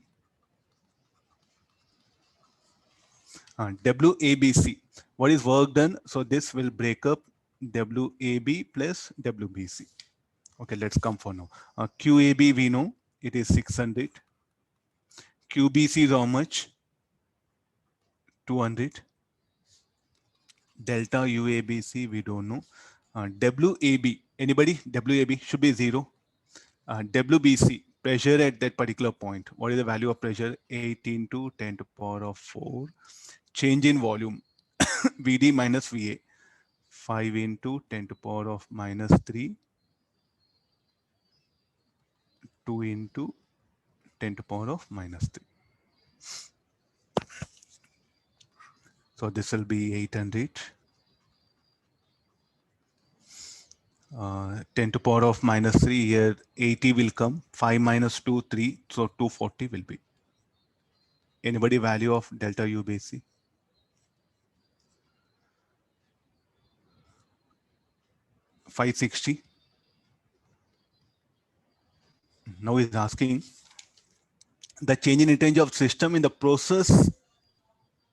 WABC, what is work done? So this will break up WAB plus WBC. Okay, let's come for now. QAB, we know it is 600. QBC is how much? 200. Delta UABC, we don't know. WAB, anybody? WAB should be 0. WBC, pressure at that particular point. What is the value of pressure? 8 into 10 to the power of 4. Change in volume, VD minus VA. 5 into 10 to the power of minus 3. 2 into 10 to the power of minus 3. So this will be 800. 10 to the power of minus 3 here, 80 will come. 5 minus 2, 3. So 240 will be. Anybody value of delta UBC? $560. Now he's asking the change in intensity of system in the process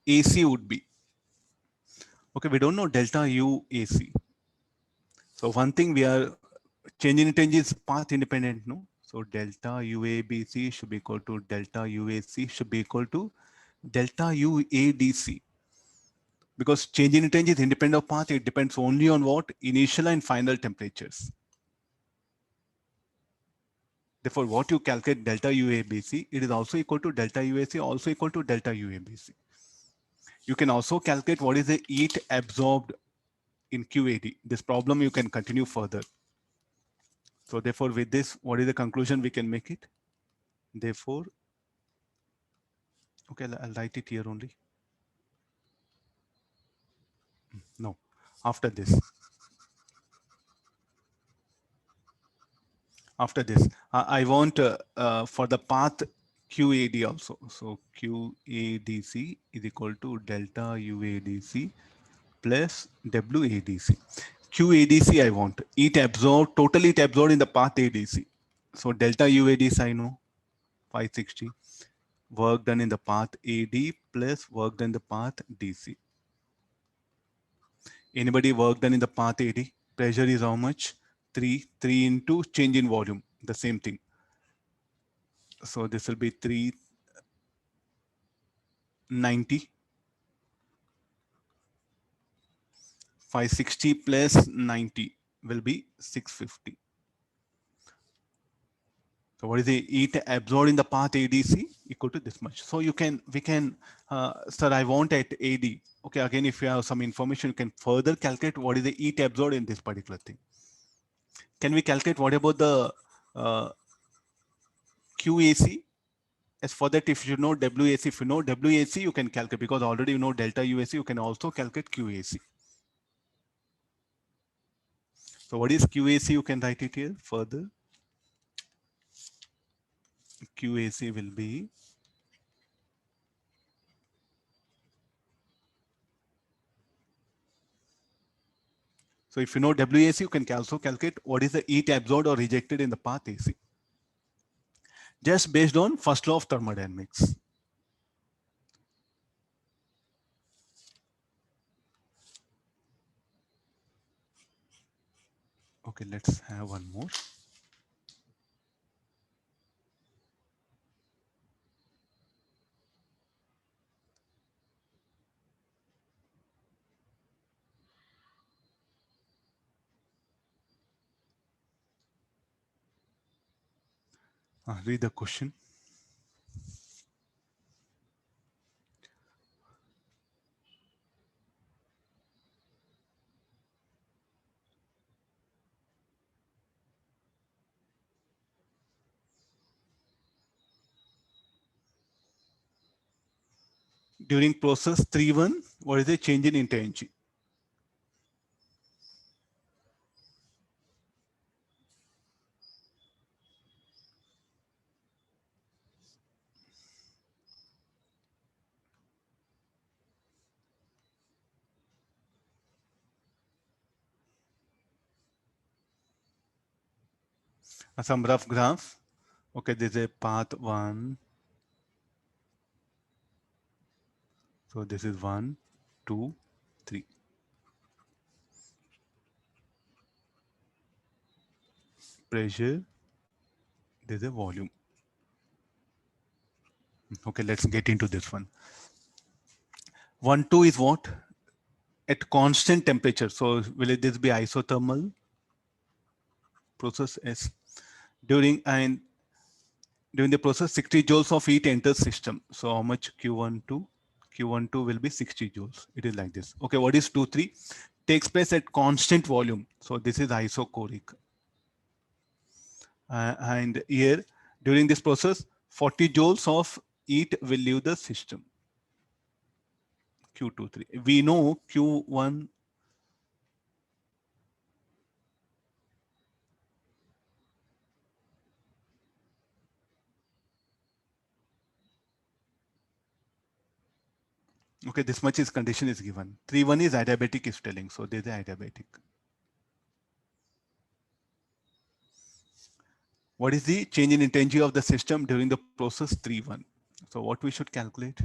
AC would be. Okay, we don't know delta U AC. So one thing we are changing intensity is path independent, no? So delta UABC should be equal to delta UAC should be equal to delta UADC. Because change in intensity is independent of path, it depends only on what? Initial and final temperatures. Therefore, what you calculate delta UABC, it is also equal to delta UAC, also equal to delta UABC. You can also calculate what is the heat absorbed in QAD. This problem you can continue further. So therefore, with this, what is the conclusion we can make it? Therefore, okay, I'll write it here only. No, after this. After this, I want for the path QAD also. So QADC is equal to delta UADC plus WADC. QADC I want. Heat absorbed, total heat absorbed in the path ADC. So delta UADC I know, 560. Work done in the path AD plus work done in the path DC. Anybody work done in the path AD? Pressure is how much? 3 into change in volume, the same thing. So this will be 390. 560 plus 90 will be 650. So what is the heat absorbed in the path ADC? Equal to this much. So we can, sir, I want at AD. Okay, again, if you have some information, you can further calculate what is the heat absorbed in this particular thing. Can we calculate what about the QAC? As for that, if you know WAC, if you know WAC, you can calculate because already you know delta UAC, you can also calculate QAC. So what is QAC? You can write it here further. QAC will be so if you know WAC, you can also calculate what is the heat absorbed or rejected in the path AC. Just based on first law of thermodynamics. Okay, let's have one more. Read the question. During process 3-1, what is the change in intensity? Some rough graph. Okay, this is a path 1. So this is 1, 2, 3. pressure, there's a volume. Okay, let's get into this one. 1, 2 is what? At constant temperature. So will this be isothermal process? Yes. During the process, 60 joules of heat enters system. So how much Q12? Q12 will be 60 joules. It is like this. Okay, what is 2, 3? Takes place at constant volume. So this is isochoric. And here, during this process, 40 joules of heat will leave the system. Q23. We know Q1. Okay, this much is condition is given. 3.1 is adiabatic is telling. So there's a adiabatic. What is the change in intensity of the system during the process 3.1? So what we should calculate?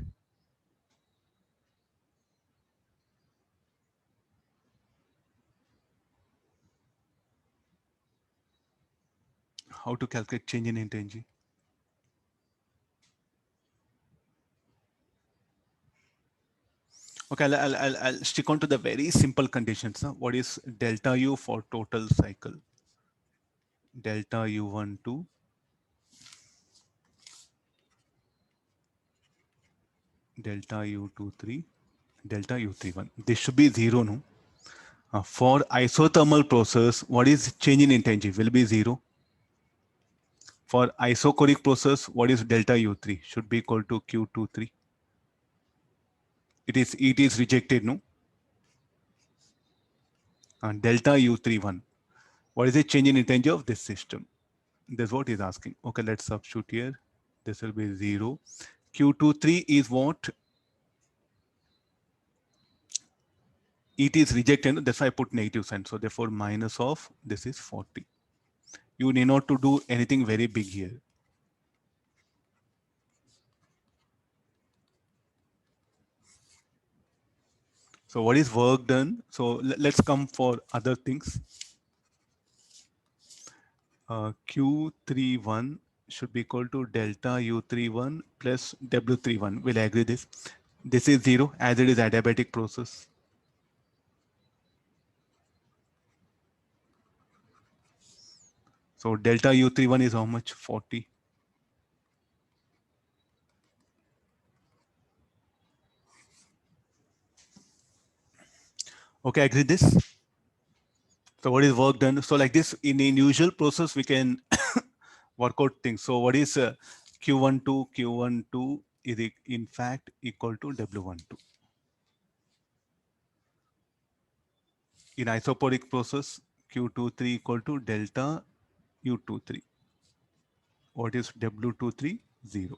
How to calculate change in intensity? Okay, I'll stick on to the very simple conditions. What is delta U for total cycle? Delta U12 delta U23 delta U31. This should be 0, no? For isothermal process, what is change in intensity? Will be 0. For isochoric process, what is delta U3? Should be equal to Q23. It is rejected, no? And delta U31. What is the change in intensity of this system? That's what he's asking. Okay, let's substitute here. This will be 0. Q23 is what? It is rejected. That's why I put negative sign. So therefore, minus of this is 40. You need not to do anything very big here. So what is work done? So let's come for other things. Q31 should be equal to delta U31 plus W31. We'll agree this. This is 0 as it is adiabatic process. So delta U31 is how much? 40. Okay, agree this. So what is work done? So like this, in usual process, we can work out things. So what is Q12? Q12 is in fact equal to W12. In isoporic process, Q23 equal to delta U23. What is W23? 0.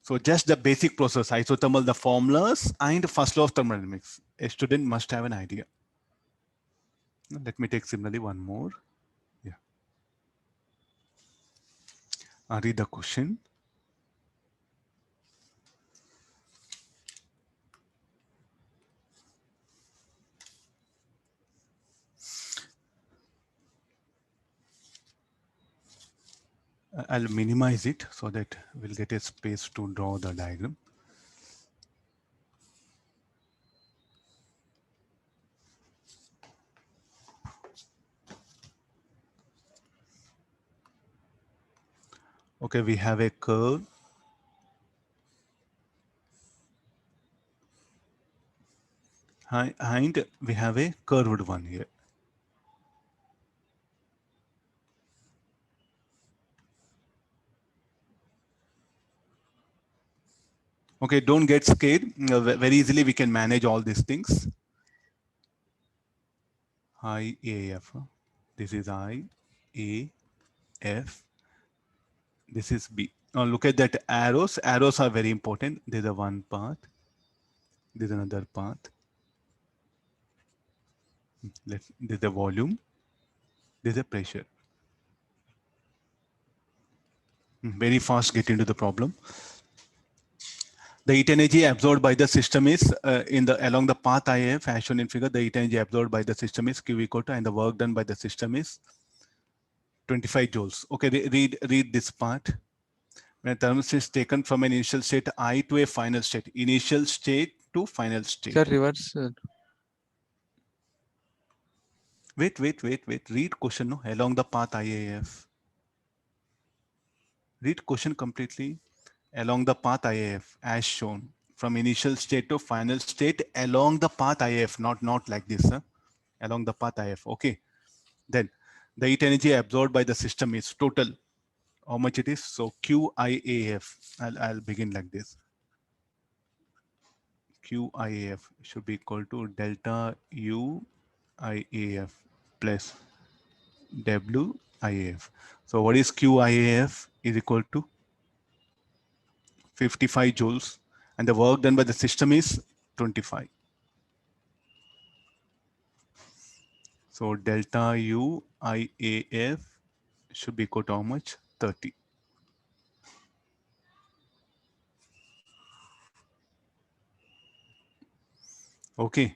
So just the basic process, isothermal, the formulas and first law of thermodynamics. A student must have an idea. Let me take similarly one more. Yeah. I'll read the question. I'll minimize it so that we'll get a space to draw the diagram. Okay, we have a curve. And we have a curved one here. Okay, don't get scared. Very easily we can manage all these things. I, A, F. This is I, A, F. This is B. Now look at that arrows. Arrows are very important. There's a one path. There's another path. There's a volume. There's a pressure. Very fast get into the problem. The heat energy absorbed by the system is along the path I have as shown in figure. The heat energy absorbed by the system is Q equal to, and the work done by the system is 25 joules. Okay, read this part. When a thermostat is taken from an initial state I to a final state, initial state to final state. Sir, reverse. Sir. Wait. Read question no along the path IAF. Read question completely. Along the path IAF as shown from initial state to final state along the path IAF, not like this, huh? Along the path IAF. Okay. Then the heat energy absorbed by the system is total. How much it is? So QIAF. I'll begin like this. QIAF should be equal to delta U IAF plus WIAF. So what is QIAF is equal to 55 joules and the work done by the system is 25. So delta U IAF should be equal to how much? 30. Okay.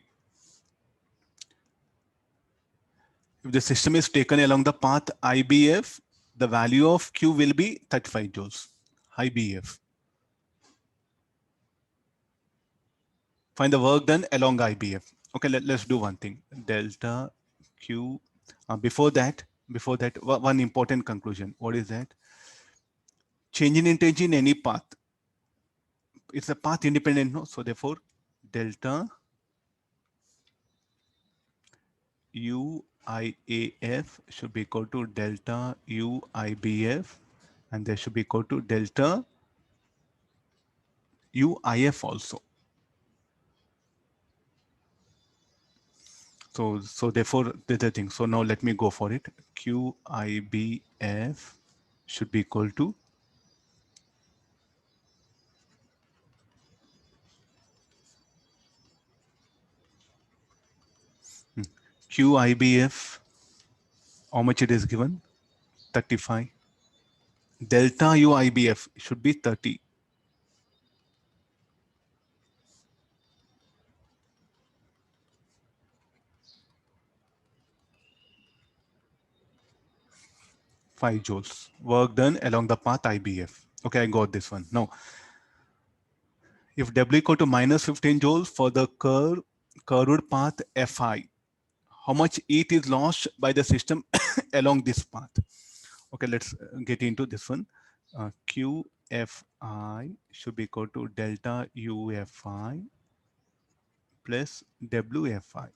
If the system is taken along the path IBF, the value of Q will be 35 joules. IBF. Find the work done along IBF. Okay, let's do one thing. Delta Q. Before that, one important conclusion. What is that? Change in intensity in any path. It's a path independent, no? So therefore, delta UIAF should be equal to delta UIBF, and there should be equal to delta UIF also. So therefore, the other thing. So now let me go for it. QIBF should be equal to QIBF. How much it is given? 35. Delta UIBF should be 30. Five joules. Work done along the path IBF. Okay, I got this one. Now, if W equal to minus 15 joules for the curved path Fi, how much heat is lost by the system along this path? Okay, let's get into this one. QFI should be equal to delta UFI plus WFI.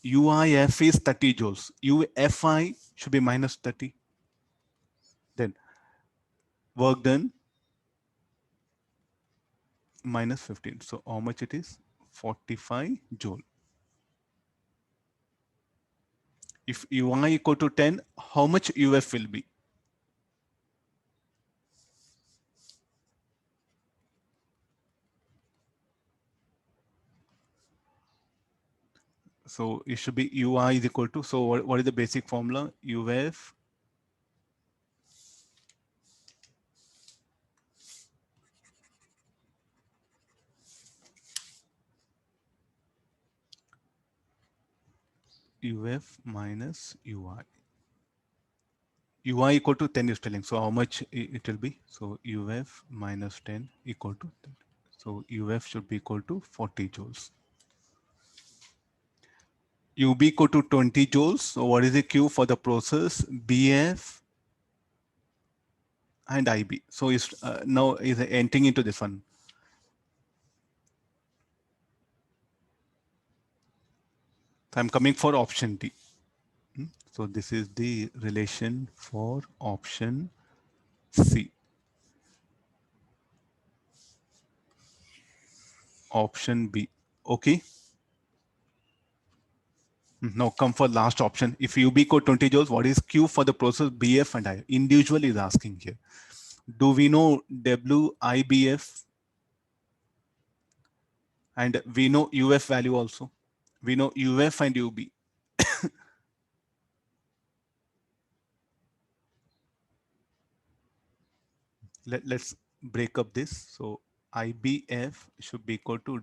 UIF is 30 joules. UFI should be minus 30. Then work done minus 15. So how much it is? 45 joule. If UI equal to 10, how much UF will be? So it should be UI is equal to, so what is the basic formula? UF UF minus UI. UI equal to 10 is telling. So how much it will be? So UF minus 10 equal to 10. So UF should be equal to 40 joules. UB equal to 20 joules. So what is the Q for the process? BF and IB. So it's now is entering into this one. So I'm coming for option D. So this is the relation for option C. Option B. Okay. Now come for last option. If UB equal 20 joules, what is Q for the process BF and I? Individual is asking here. Do we know WIBF? And we know UF value also. We know UF and UB. Let's break up this. So IBF should be equal to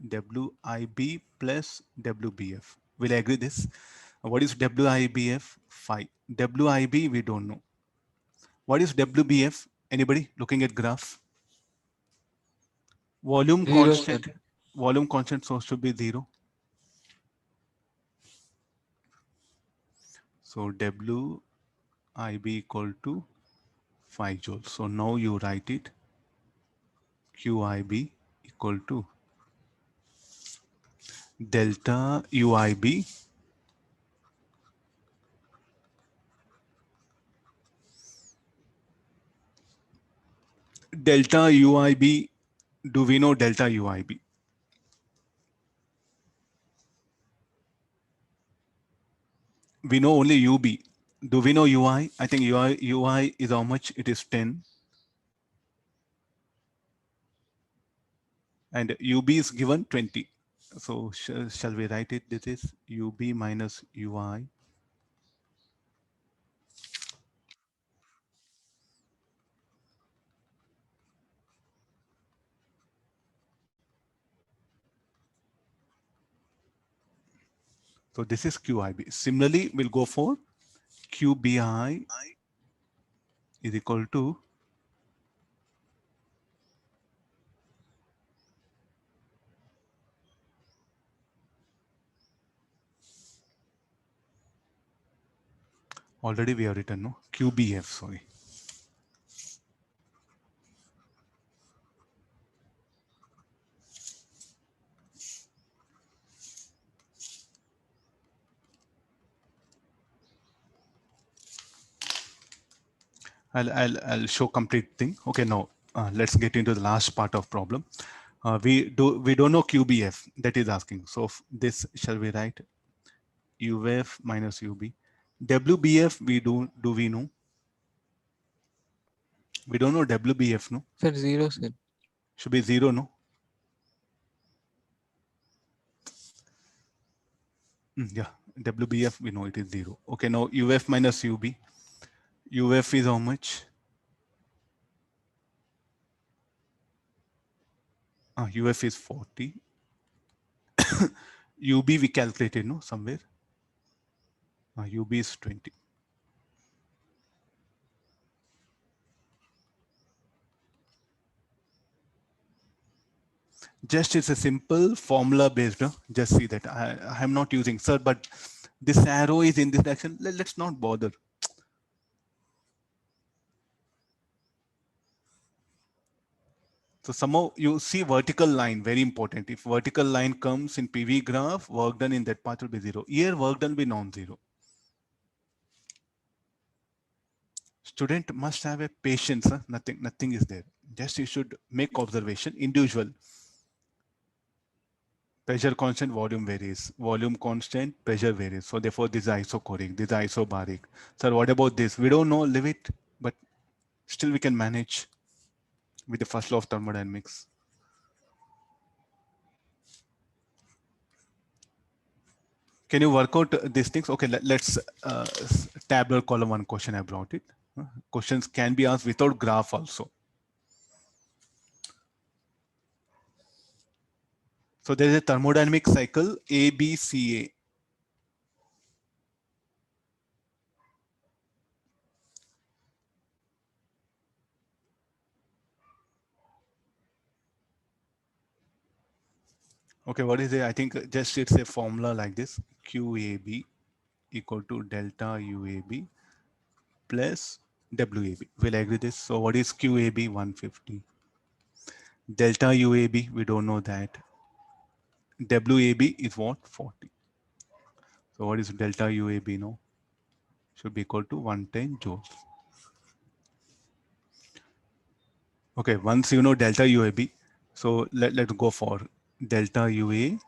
WIB plus WBF. Will I agree this? What is WIBF? 5. WIB, we don't know. What is WBF? Anybody looking at graph? Volume 0, constant. sir. Volume constant, so should be 0. So WIB equal to 5 joules. So now you write it. QIB equal to delta UIB delta UIB. Do we know delta UIB? We know only UB. Do we know UI? I think UI is how much? It is 10. And UB is given 20. So shall we write it? This is UB minus UI. So this is QIB. Similarly, we'll go for QBI is equal to already we have written, no? QBF, sorry. I'll show complete thing. Okay, now let's get into the last part of problem. We don't know QBF, that is asking. So this shall we write UF minus UB. WBF do we know? We don't know WBF, no? Sir, 0, sir. Should be 0, no? Yeah, WBF we know it is 0. Okay, now UF minus UB. UF is how much? UF is 40. UB we calculated, no, somewhere. UB is 20. Just it's a simple formula based. Just see that I am not using, sir, but this arrow is in this direction. Let's not bother. So somehow you see vertical line, very important. If vertical line comes in PV graph, work done in that part will be 0. Here work done will be non-zero. Student must have a patience. Huh? Nothing is there. Just you should make observation individual. Pressure constant, volume varies. Volume constant, pressure varies. So therefore this is isochoric, this is isobaric. Sir, what about this? We don't know, leave it, but still we can manage with the first law of thermodynamics. Can you work out these things? Okay, let's tabular column 1 question I brought it. Questions can be asked without graph also. So there is a thermodynamic cycle ABCA. Okay, what is it? I think just it's a formula like this. QAB equal to delta UAB plus WAB. We'll agree this. So what is QAB? 150. Delta UAB, we don't know that. WAB is what? 40. So what is delta UAB now? Should be equal to 110 joules. Okay, once you know delta UAB, so let's go for delta UA.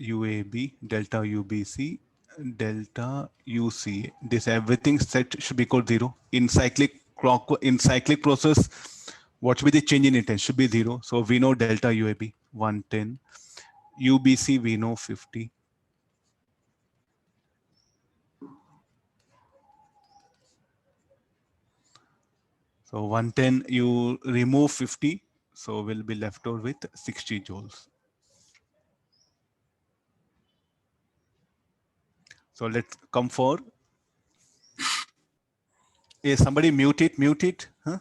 UAB, delta UBC, delta UCA. This everything set should be equal to 0. In cyclic process, what should be the change in intensity? Should be 0. So we know delta UAB 110. UBC we know 50. So 110 you remove 50. So we'll be left over with 60 joules. So let's come for. Is somebody mute it, huh?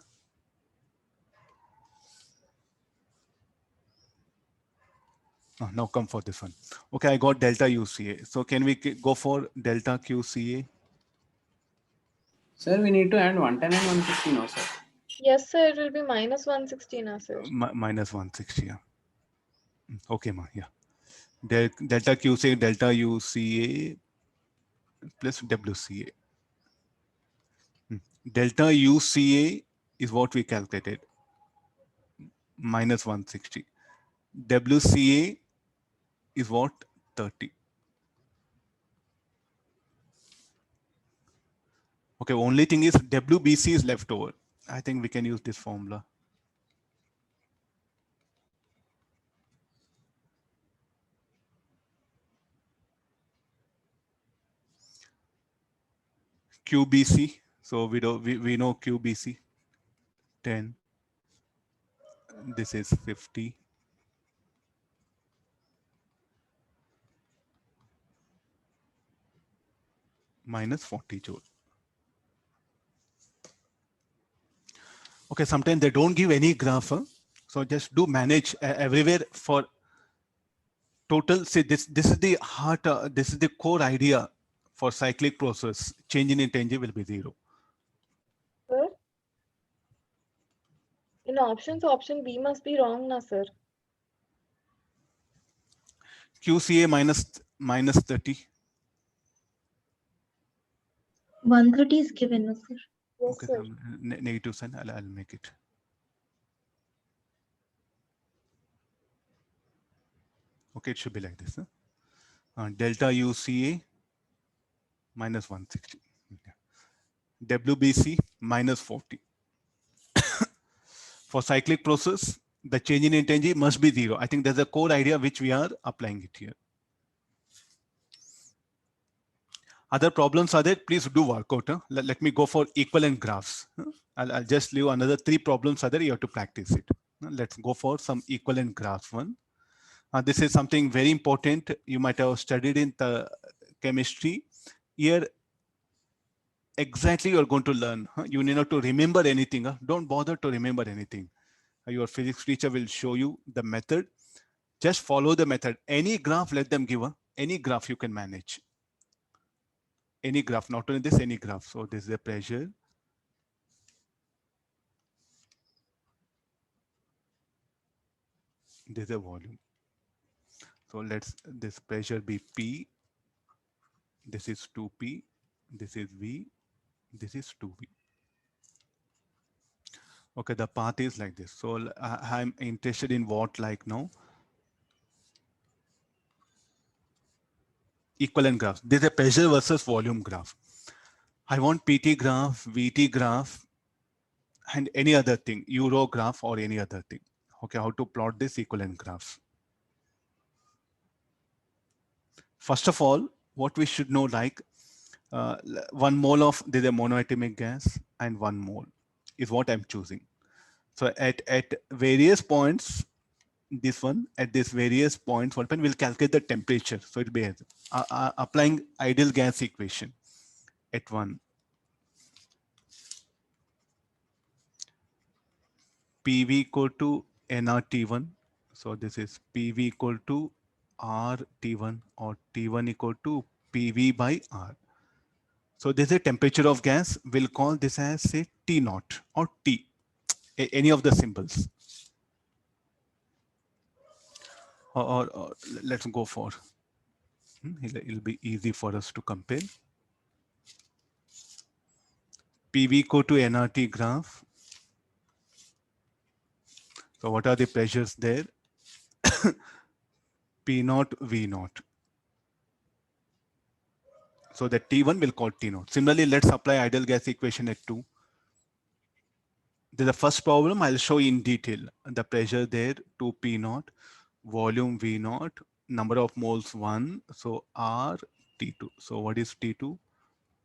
Oh, now come for this one. Okay, I got delta UCA. So can we go for delta QCA? Sir, we need to add 110 and 150 now, sir. Yes, sir. It will be minus 160 now, sir. Minus 160, yeah. Okay, ma, yeah. Delta QCA, delta UCA plus WCA. Delta UCA is what we calculated, minus 160. WCA is what? 30. Okay, only thing is WBC is left over. I think we can use this formula. QBC, so we know QBC 10. This is 50. Minus 40 joule. Okay, sometimes they don't give any graph, huh? So just do manage everywhere for total. See, this is the heart, this is the core idea for cyclic process. Change in intensity will be 0. Sir? In options, option B must be wrong now, sir. QCA minus 30. 130 is given, no, sir. Yes, Okay, sir. so negative sign, I'll make it. Okay, it should be like this. Huh? Delta UCA minus 160. Okay. WBC minus 40. For cyclic process, the change in intensity must be 0. I think there's a core idea which we are applying it here. Other problems are there, please do work out. Huh? Let me go for equivalent graphs. Huh? I'll just leave another 3 problems are there, you have to practice it. Let's go for some equivalent graphs one. This is something very important. You might have studied in the chemistry. Here, exactly you're going to learn. Huh? You need not to remember anything. Huh? Don't bother to remember anything. Your physics teacher will show you the method. Just follow the method. Any graph, let them give. Any graph you can manage. Any graph, not only this, any graph. So this is the pressure. This is a volume. So let's this pressure be P. This is 2P. This is V. This is 2V. Okay, the path is like this. So I'm interested in what like now. Equivalent graphs. This is a pressure versus volume graph. I want PT graph, VT graph, and any other thing, Euro graph or any other thing. Okay, how to plot this equivalent graph. First of all, what we should know, like 1 mole of this is a monoatomic gas and 1 mole is what I'm choosing. So at various points, this one at this various points, what we'll calculate the temperature. So it'll be applying ideal gas equation at 1. PV equal to nRT1. So this is PV equal to RT1 or T1 equal to PV by R. So this is a temperature of gas. We'll call this as say T naught or T, any of the symbols. Or let's go for, it'll be easy for us to compare. PV equal to nRT graph. So what are the pressures there? P naught, V naught. So the T1 will call T naught. Similarly, let's apply ideal gas equation at 2. This is the first problem. I'll show in detail. The pressure there, 2 P naught, volume V naught, number of moles 1. So R T2. So what is T2?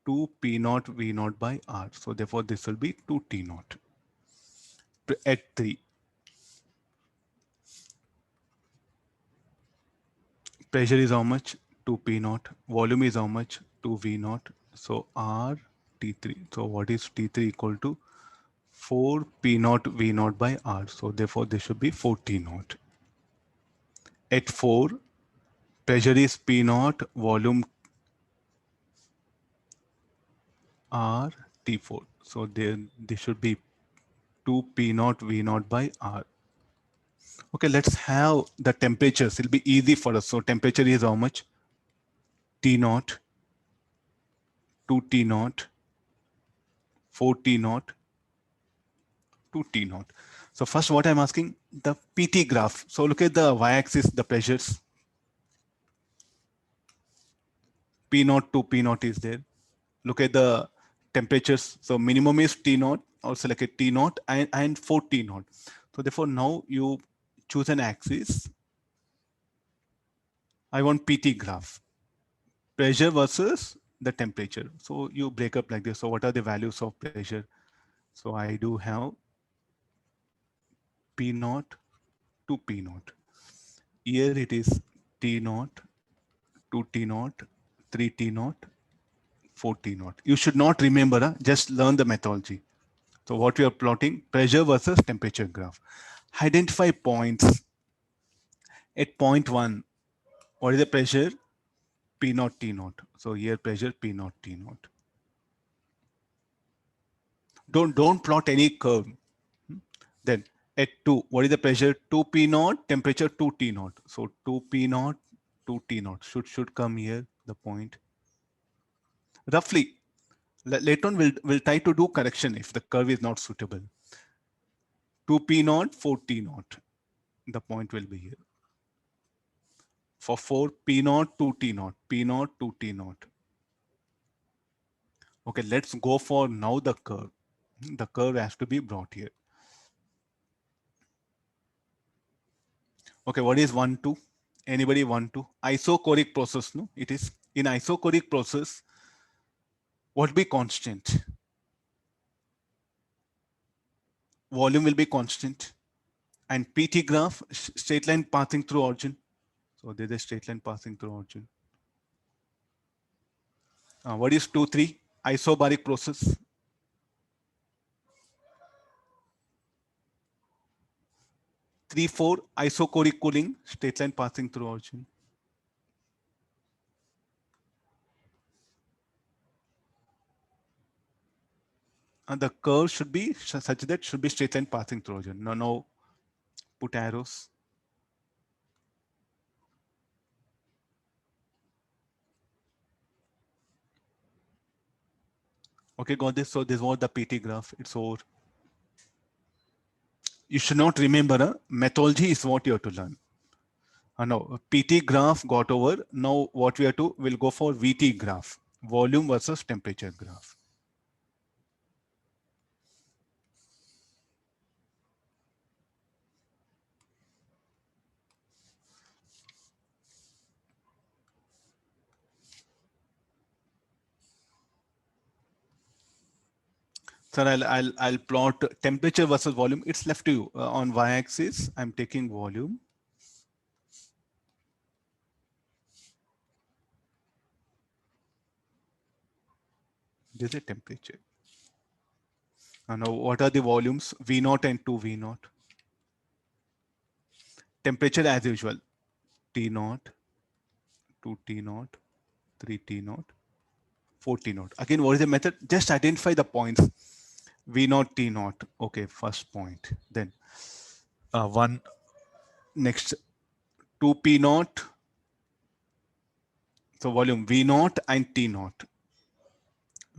2 P naught V naught by R. So therefore this will be 2 T naught at 3. Pressure is how much? 2P naught. Volume is how much? 2V naught. So R T3. So what is T3 equal to? 4P naught V naught by R. So therefore this should be 4T naught. At 4, pressure is P naught, volume R T4. So there this should be 2P naught V naught by R. Okay, let's have the temperatures. It'll be easy for us. So temperature is how much? T naught, 2T naught, 4T naught, 2T naught. So first what I'm asking, the PT graph. So look at the y-axis, the pressures. P naught to P naught is there. Look at the temperatures. So minimum is T naught, or select a T naught and 4T naught. So therefore now you choose an axis. I want PT graph. Pressure versus the temperature. So you break up like this. So what are the values of pressure? So I do have P naught to P naught. Here it is T naught, 2T naught, 3T naught, 4T naught. You should not remember, just learn the methodology. So what we are plotting, pressure versus temperature graph. Identify points. At point 1, what is the pressure? P naught T naught. So here pressure P naught T naught. Don't plot any curve. Then at 2, what is the pressure? 2P naught, temperature 2T naught. So 2P naught, 2T naught should come here, the point. Roughly, later on we'll try to do correction if the curve is not suitable. 2P naught, 4T naught. The point will be here. For 4, P naught, 2T naught, P naught, 2T naught. Okay, let's go for now the curve. The curve has to be brought here. Okay, what is 1, 2? Anybody 1, 2? Isochoric process, no? It is in isochoric process. What will be constant? Volume will be constant. And PT graph, straight line passing through origin. So there's a straight line passing through origin. What is 2, 3? Isobaric process. Three, 4, isochoric cooling, straight line passing through origin. And the curve should be such that should be straight line passing through origin. No, put arrows. Okay, got this. So this was the PT graph. It's over. You should not remember, methodology is what you have to learn. No, PT graph got over. Now what we have to, we'll go for VT graph, volume versus temperature graph. Sir, I'll plot temperature versus volume. It's left to you. On y-axis, I'm taking volume. This is a temperature. And now what are the volumes? V0 and 2V0. Temperature as usual. T0, 2T0, 3T0, 4T0. Again, what is the method? Just identify the points. V0, T0. Okay, first point. Then 1. Next, 2P0. So volume V0 and T0.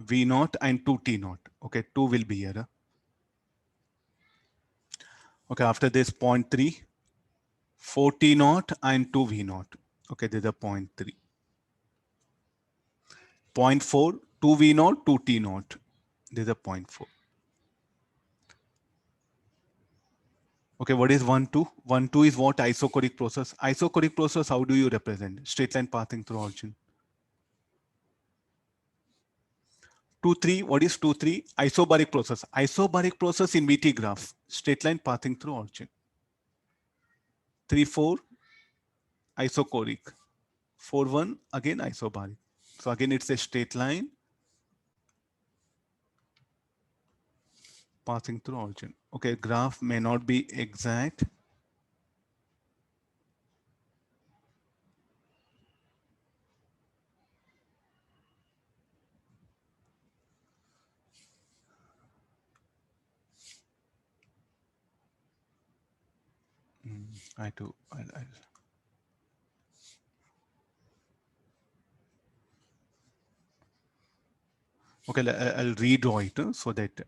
V0 and 2T0. Okay, 2 will be here. Okay, after this, point 3. 4T0 and 2V0. Okay, this is a point 3. Point 4, 2V0, 2T0. This is a point 4. Okay, what is 1, 2? 1, 2 is what? Isochoric process. Isochoric process, how do you represent? Straight line passing through origin. 2, 3, what is 2, 3? Isobaric process. Isobaric process in VT graph. Straight line passing through origin. 3, 4, isochoric. 4, 1, again isobaric. So again, it's a straight line passing through origin. Okay, graph may not be exact. I'll okay, I'll redraw it so that,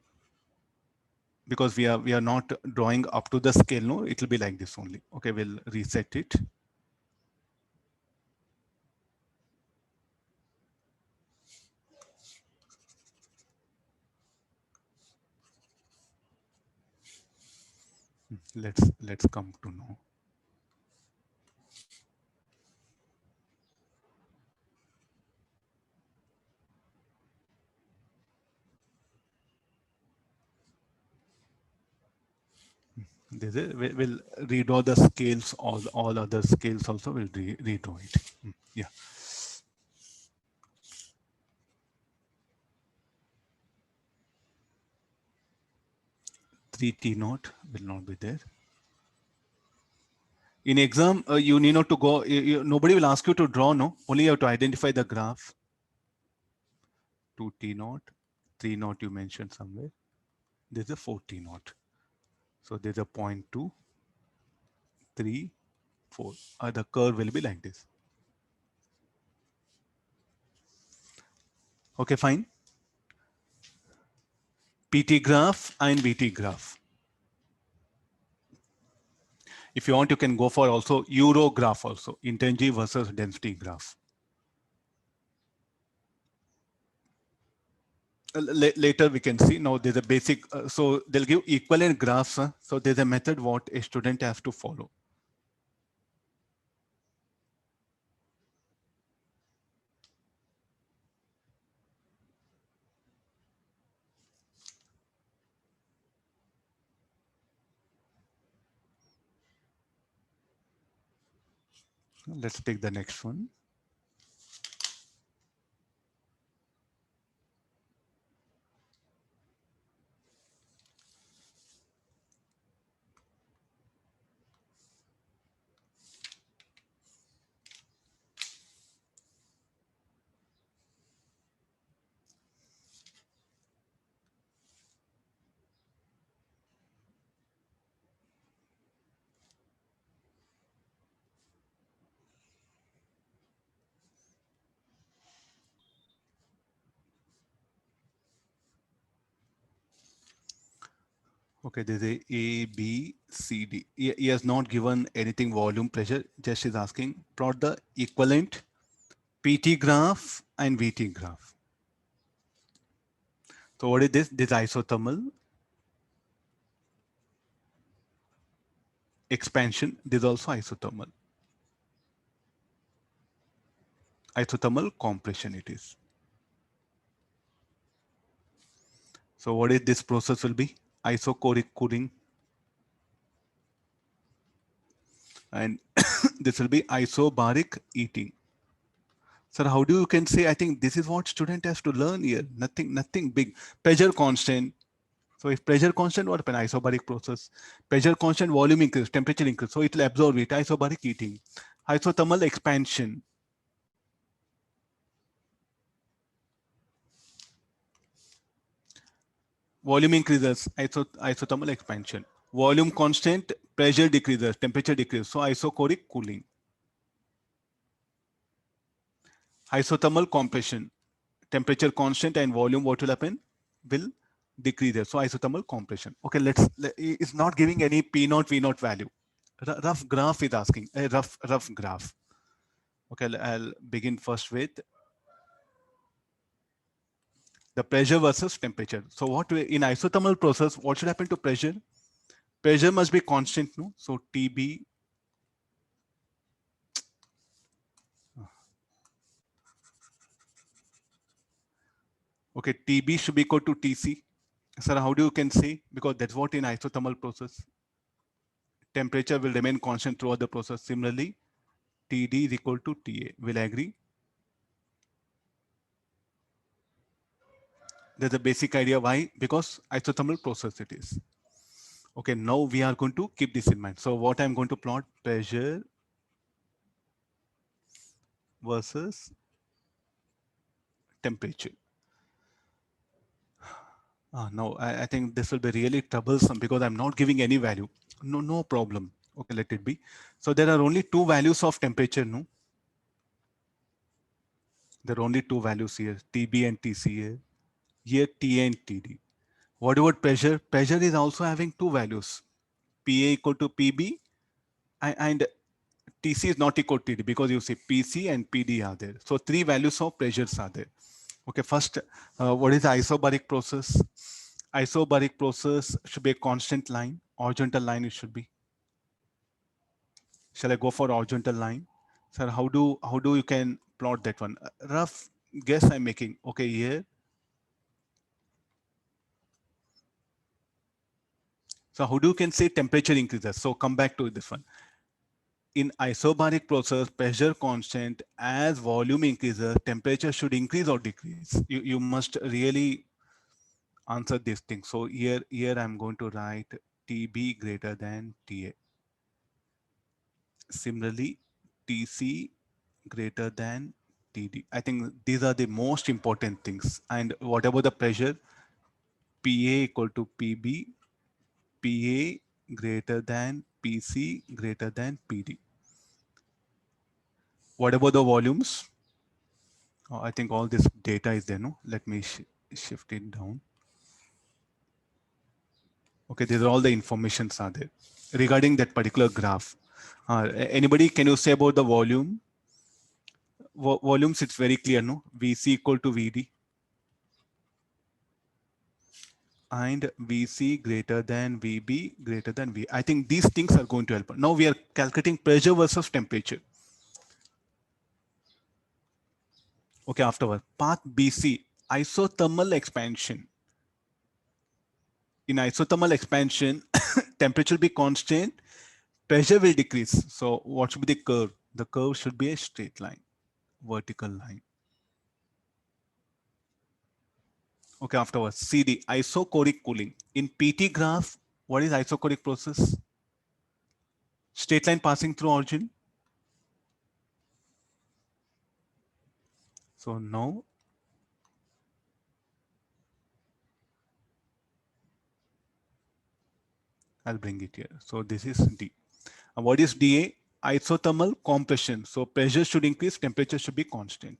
because we are not drawing up to the scale, no, it will be like this only. Okay, we'll reset it. Let's come to know. We'll redraw the scales, all other scales also will redraw it. Yeah. 3T0 will not be there. In exam, you need not to go, nobody will ask you to draw, no? Only you have to identify the graph. 2T0, 3 0 you mentioned somewhere. There's a 4T0. So there's a 0.2, 3, 4. The curve will be like this. Okay, fine. PT graph and VT graph. If you want, you can go for also Euro graph also, intensity versus density graph. Later we can see. Now there's a basic, so they'll give equivalent graphs. So there's a method what a student has to follow. Let's take the next one. Okay, there's a B, C, D. He has not given anything volume pressure, just is asking plot the equivalent PT graph and VT graph. So what is this? This isothermal expansion. This is also isothermal. Isothermal compression it is. So what is this process will be? Isochoric cooling. And this will be isobaric heating. Sir, how do you can say, I think this is what student has to learn here. Nothing big. Pressure constant. So if pressure constant, what happen? Isobaric process. Pressure constant, volume increase, temperature increase. So it will absorb it. Isobaric heating. Isothermal expansion. Volume increases, isothermal expansion. Volume constant, pressure decreases, temperature decreases. So isochoric cooling. Isothermal compression. Temperature constant and volume, what will happen? Will decrease. So isothermal compression. Okay, it's not giving any P0, V0 value. Rough graph is asking, a rough graph. Okay, I'll begin first with the pressure versus temperature. So what in isothermal process, what should happen to pressure? Pressure must be constant, no? So TB. Okay, TB should be equal to TC. Sir, how do you can say? Because that's what in isothermal process. Temperature will remain constant throughout the process. Similarly, TD is equal to TA. Will I agree? There's a basic idea why, because isothermal process it is. Okay, now we are going to keep this in mind. So what I'm going to plot, pressure versus temperature. No, I think this will be really troublesome because I'm not giving any value. No problem. Okay, let it be. So there are only two values of temperature, no? There are only two values here, TB and TC here. Here TA and TD. What about pressure? Pressure is also having two values, PA equal to PB and TC is not equal to TD because you see PC and PD are there. So three values of pressures are there. Okay, first, what is the isobaric process? Isobaric process should be a constant line, horizontal line it should be. Shall I go for horizontal line? Sir, how do you can plot that one? Rough guess I'm making. Okay, here. So how do you can say temperature increases? So come back to this one. In isobaric process, pressure constant, as volume increases, temperature should increase or decrease. You must really answer this thing. So here I'm going to write TB greater than TA. Similarly, TC greater than TD. I think these are the most important things. And what about the pressure? PA equal to PB, PA greater than PC greater than PD. What about the volumes? I think all this data is there, no? Let me shift it down. Okay, these are all the informations are there regarding that particular graph. Anybody, can you say about the volume? Volumes, it's very clear, no? VC equal to VD. And VC greater than VB greater than V. I think these things are going to help. Now we are calculating pressure versus temperature. Okay, afterward, path BC, isothermal expansion. In isothermal expansion, temperature will be constant, pressure will decrease. So what should be the curve? The curve should be a straight line, vertical line. Okay, afterwards, CD, isochoric cooling. In PT graph, what is isochoric process? Straight line passing through origin. So now, I'll bring it here. So this is D. And what is DA? Isothermal compression. So pressure should increase, temperature should be constant.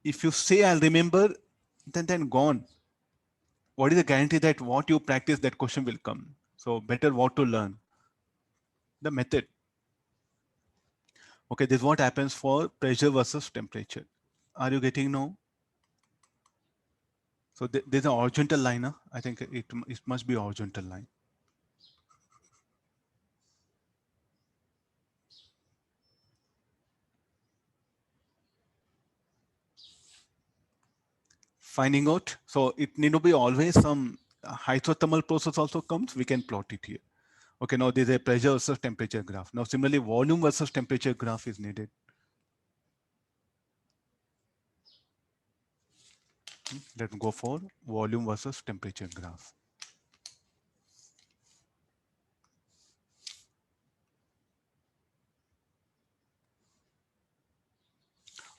If you say I'll remember, then gone. What is the guarantee that what you practice, that question will come? So better what to learn? The method. Okay, this is what happens for pressure versus temperature. Are you getting now? So there's an horizontal line. Huh? I think it must be horizontal line. Finding out. So it need to be always some hydrothermal process also comes. We can plot it here. Okay, now there's a pressure versus temperature graph. Now similarly, volume versus temperature graph is needed. Let's go for volume versus temperature graph.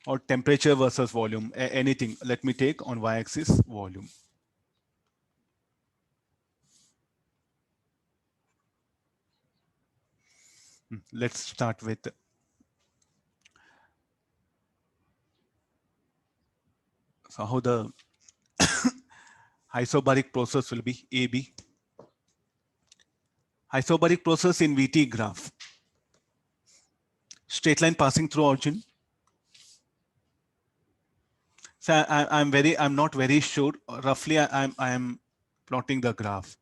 Or temperature versus volume, anything. Let me take on y-axis volume. Let's start with so how the isobaric process will be AB. Isobaric process in VT graph. Straight line passing through origin. So I'm not very sure. Roughly, I'm plotting the graph.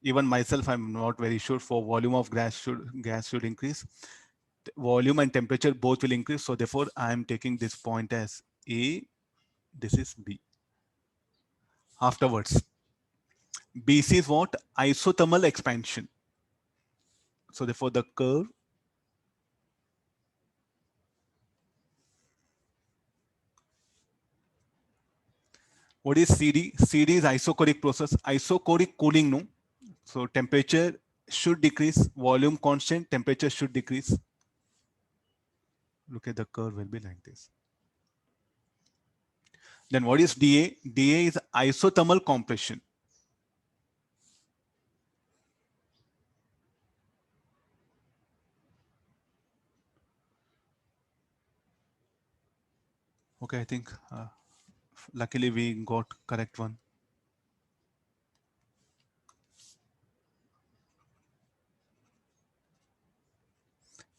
Even myself, I'm not very sure. For volume of gas should increase. Volume and temperature both will increase. So therefore, I'm taking this point as A. This is B. Afterwards, BC is what? Isothermal expansion. So therefore the curve what is CD? CD is isocoric process, isocoric cooling, no? So temperature should decrease, volume constant, temperature should decrease. Look at the curve will be like this. Then what is DA? DA is isothermal compression. Okay, I think luckily we got correct one.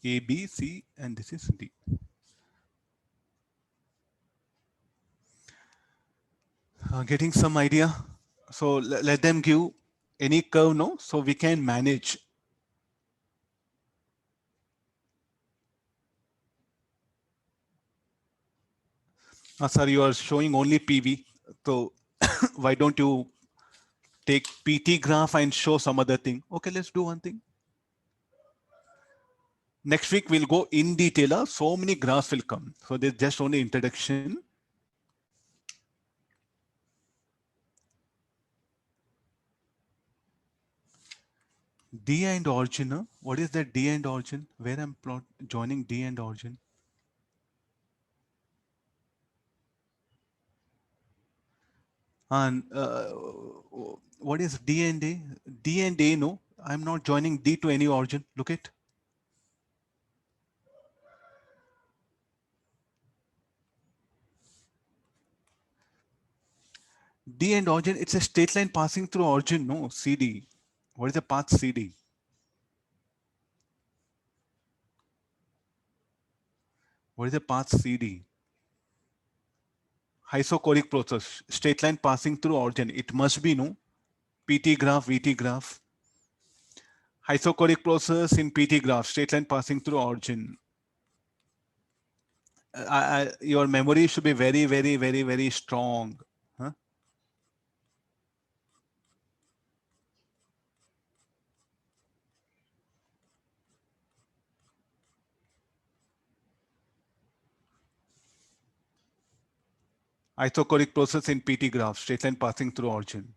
A, B, C, and this is D. Getting some idea. So let them give any curve, no? So we can manage. Sir, you are showing only PV. So why don't you take PT graph and show some other thing? Okay, let's do one thing. Next week we'll go in detail. So many graphs will come. So there's just only introduction. D and origin. What is that D and origin? Where I'm joining D and origin? And what is D and A? D and A, no, I'm not joining D to any origin. Look at. D and origin, it's a straight line passing through origin, no, CD. What is the path CD? What is the path CD? Isocoric process, straight line passing through origin. It must be, no, PT graph, VT graph. Isocoric process in PT graph, straight line passing through origin. Your memory should be very, very, very, very strong. Huh? Isocoric process in PT graph, straight line passing through origin.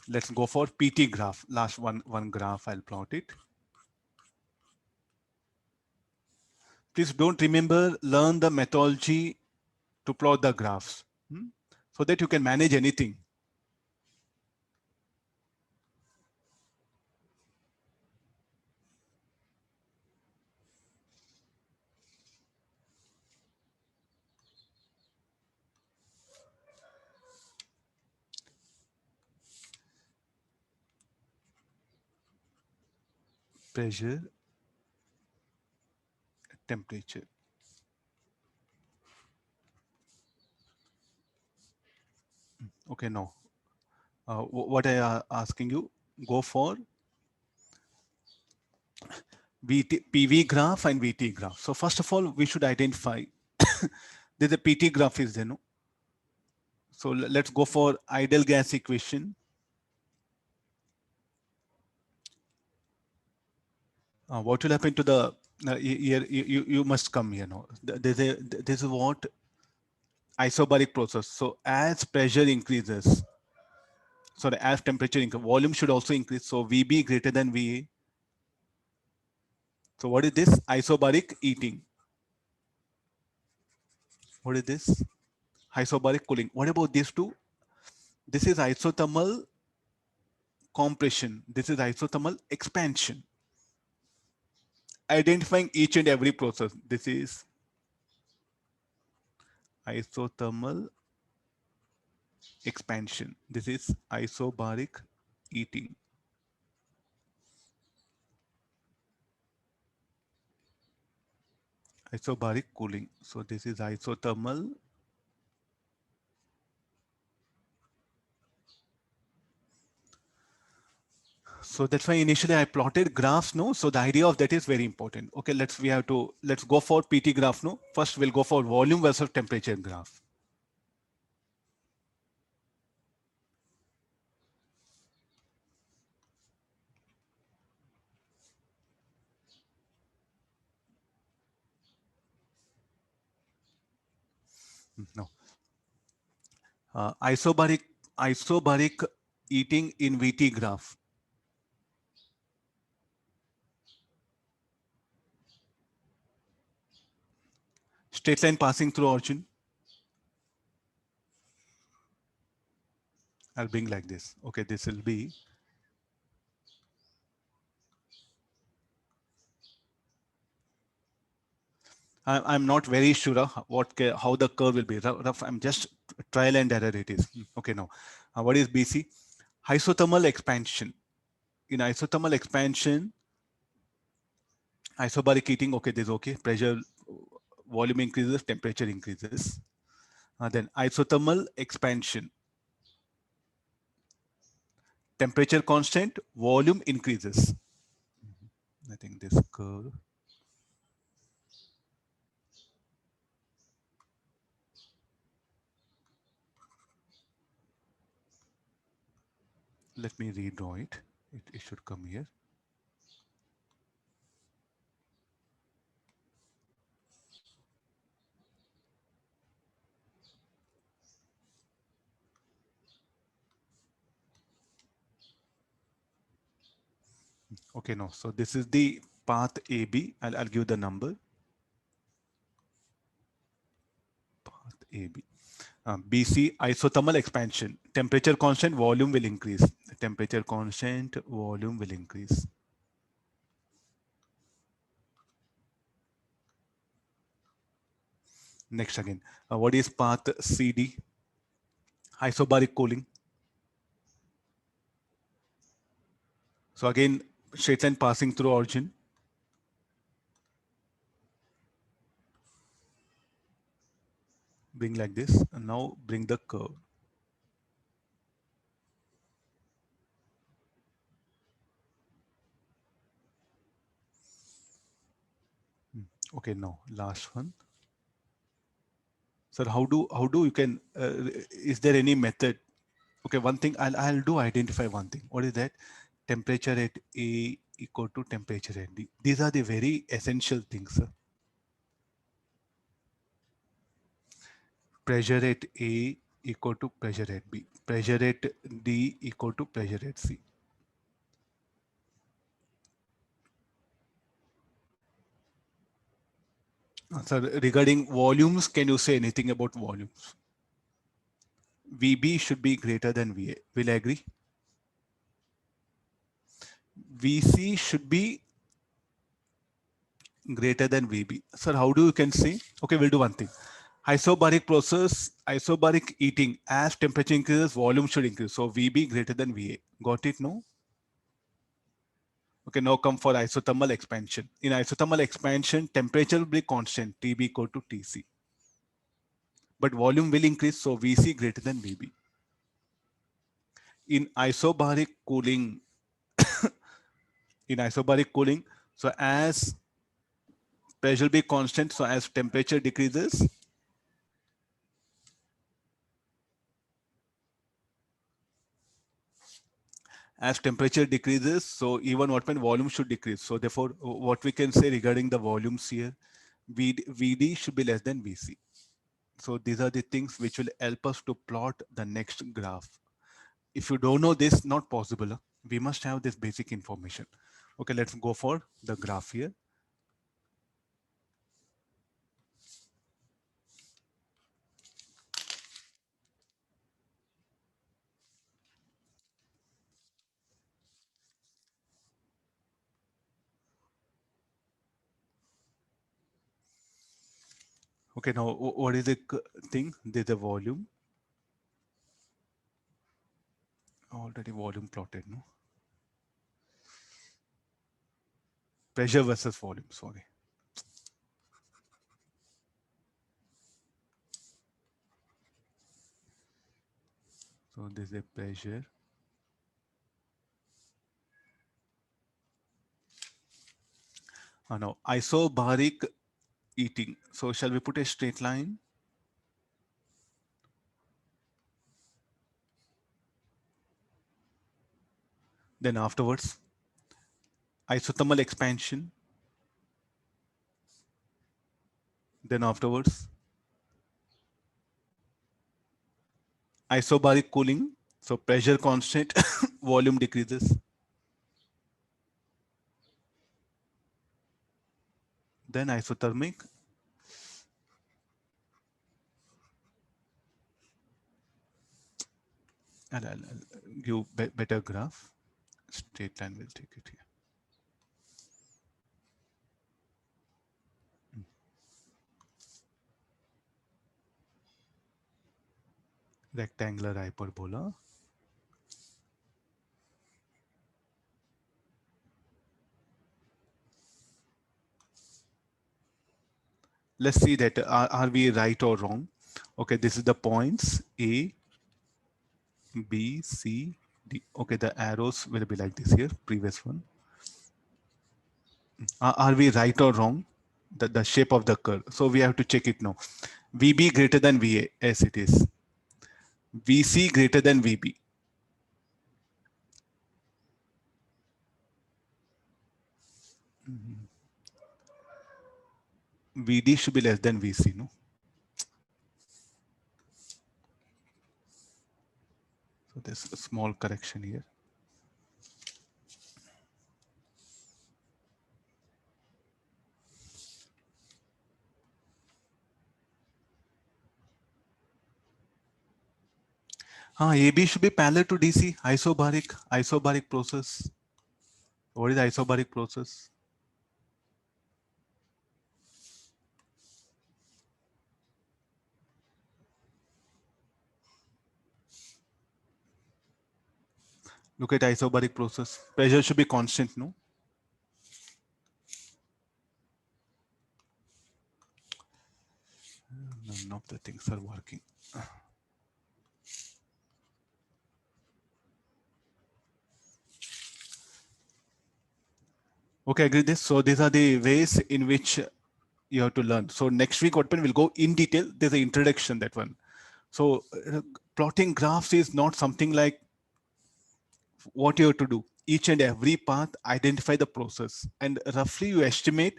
Let's go for PT graph. Last one graph, I'll plot it. Please don't remember, learn the methodology to plot the graphs so that you can manage anything. Pressure, temperature. Okay, no. What I am asking you, go for PV graph and VT graph. So first of all, we should identify there's a PT graph is there, no? So let's go for ideal gas equation. What will happen to the here? You must come here, no? This is what isobaric process. So as pressure increases, sorry, as temperature increases, volume should also increase. So VB greater than VA. So what is this? Isobaric heating. What is this? Isobaric cooling. What about these two? This is isothermal compression. This is isothermal expansion. Identifying each and every process. This is isothermal expansion. This is isobaric heating. Isobaric cooling. So this is isothermal. So that's why initially I plotted graphs, no? So the idea of that is very important. Okay, let's go for PT graph, no? First we'll go for volume versus temperature graph. No. Isobaric eating in VT graph. Straight line passing through origin. I'll bring like this. Okay, this will be. I'm not very sure how the curve will be. Rough, I'm just trial and error it is. Okay, now what is BC? Isothermal expansion. In isothermal expansion, isobaric heating, okay, this is okay. Pressure, volume increases, temperature increases. Then isothermal expansion. Temperature constant, volume increases. I think this curve. Let me redraw it. It should come here. Okay, no. So this is the path AB. I'll give the number. Path AB. BC isothermal expansion. Temperature constant, volume will increase. Temperature constant, volume will increase. Next again, what is path CD? Isobaric cooling. So again, straight line passing through origin. Bring like this, and now bring the curve. Okay, now last one. Sir, how do you can? Is there any method? Okay, one thing I'll do identify one thing. What is that? Temperature at A equal to temperature at B. These are the very essential things, sir. Pressure at A equal to pressure at B. Pressure at D equal to pressure at C. Sir, regarding volumes, can you say anything about volumes? VB should be greater than VA. Will I agree? VC should be greater than VB. Sir, how do you can say? Okay, we'll do one thing. Isobaric process, isobaric eating, as temperature increases, volume should increase. So VB greater than VA. Got it? No? Okay, now come for isothermal expansion. In isothermal expansion, temperature will be constant, TB equal to TC. But volume will increase, so VC greater than VB. In isobaric cooling, so as pressure will be constant, so as temperature decreases, so even what mean volume should decrease. So therefore, what we can say regarding the volumes here, VD should be less than VC. So these are the things which will help us to plot the next graph. If you don't know this, not possible. We must have this basic information. Okay, let's go for the graph here. Okay, now what is the thing? There's a volume. Already volume plotted, no? Pressure versus volume, sorry. So this is a pressure. Now isobaric eating. So shall we put a straight line? Then afterwards, isothermal expansion. Then afterwards, isobaric cooling. So pressure constant, volume decreases. Then isothermic. I'll give better graph. Straight line will take it here. Rectangular hyperbola. Let's see that are we right or wrong. Okay, this is the points A, B, C, D. Okay, the arrows will be like this here, previous one. Are we right or wrong? The shape of the curve. So we have to check it now. VB greater than VA, as it is. VC greater than VB. VD should be less than VC, no? So there's a small correction here. AB should be parallel to DC, isobaric process. What is isobaric process? Look at isobaric process. Pressure should be constant, no? None of the things are working. Okay, agree this. So these are the ways in which you have to learn. So next week, what we'll go in detail. There's an introduction, that one. So plotting graphs is not something like what you have to do. Each and every path, identify the process, and roughly you estimate.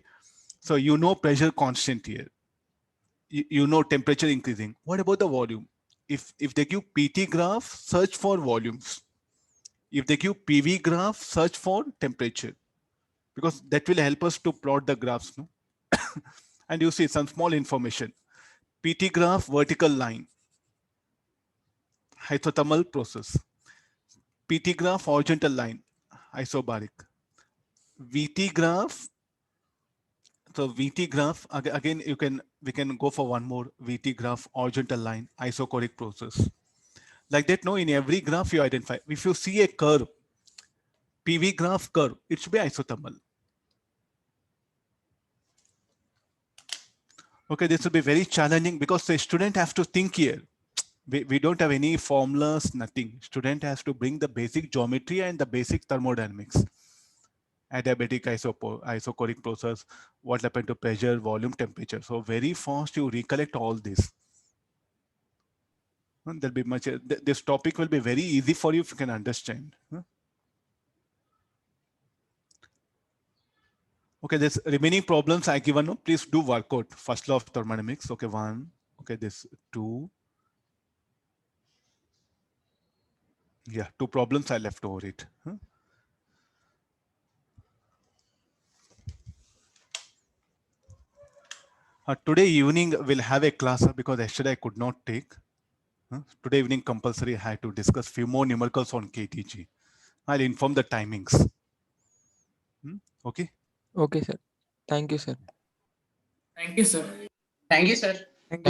So you know pressure constant here. You know temperature increasing. What about the volume? If they give PT graph, search for volumes. If they give PV graph, search for temperature, because that will help us to plot the graphs. No? And you see some small information. PT graph, vertical line, hydrothermal process. PT graph, horizontal line, isobaric. VT graph. So VT graph, again, we can go for one more. VT graph, horizontal line, isochoric process. Like that, no, in every graph you identify. If you see a curve, PV graph curve, it should be isothermal. Okay, this will be very challenging because the student has to think here. We don't have any formulas, nothing. Student has to bring the basic geometry and the basic thermodynamics. Adiabatic isochoric process, what happened to pressure, volume, temperature. So very fast you recollect all this. And there'll be much, this topic will be very easy for you if you can understand. Okay, this remaining problems I given, no, please do work out. First law of thermodynamics. Okay, 1. Okay, this 2. Yeah, 2 problems I left over it. Today evening we'll have a class because yesterday I could not take. Today evening compulsory I had to discuss few more numericals on KTG. I'll inform the timings. Okay. Okay, sir. Thank you, sir. Thank you, sir. Thank you, sir.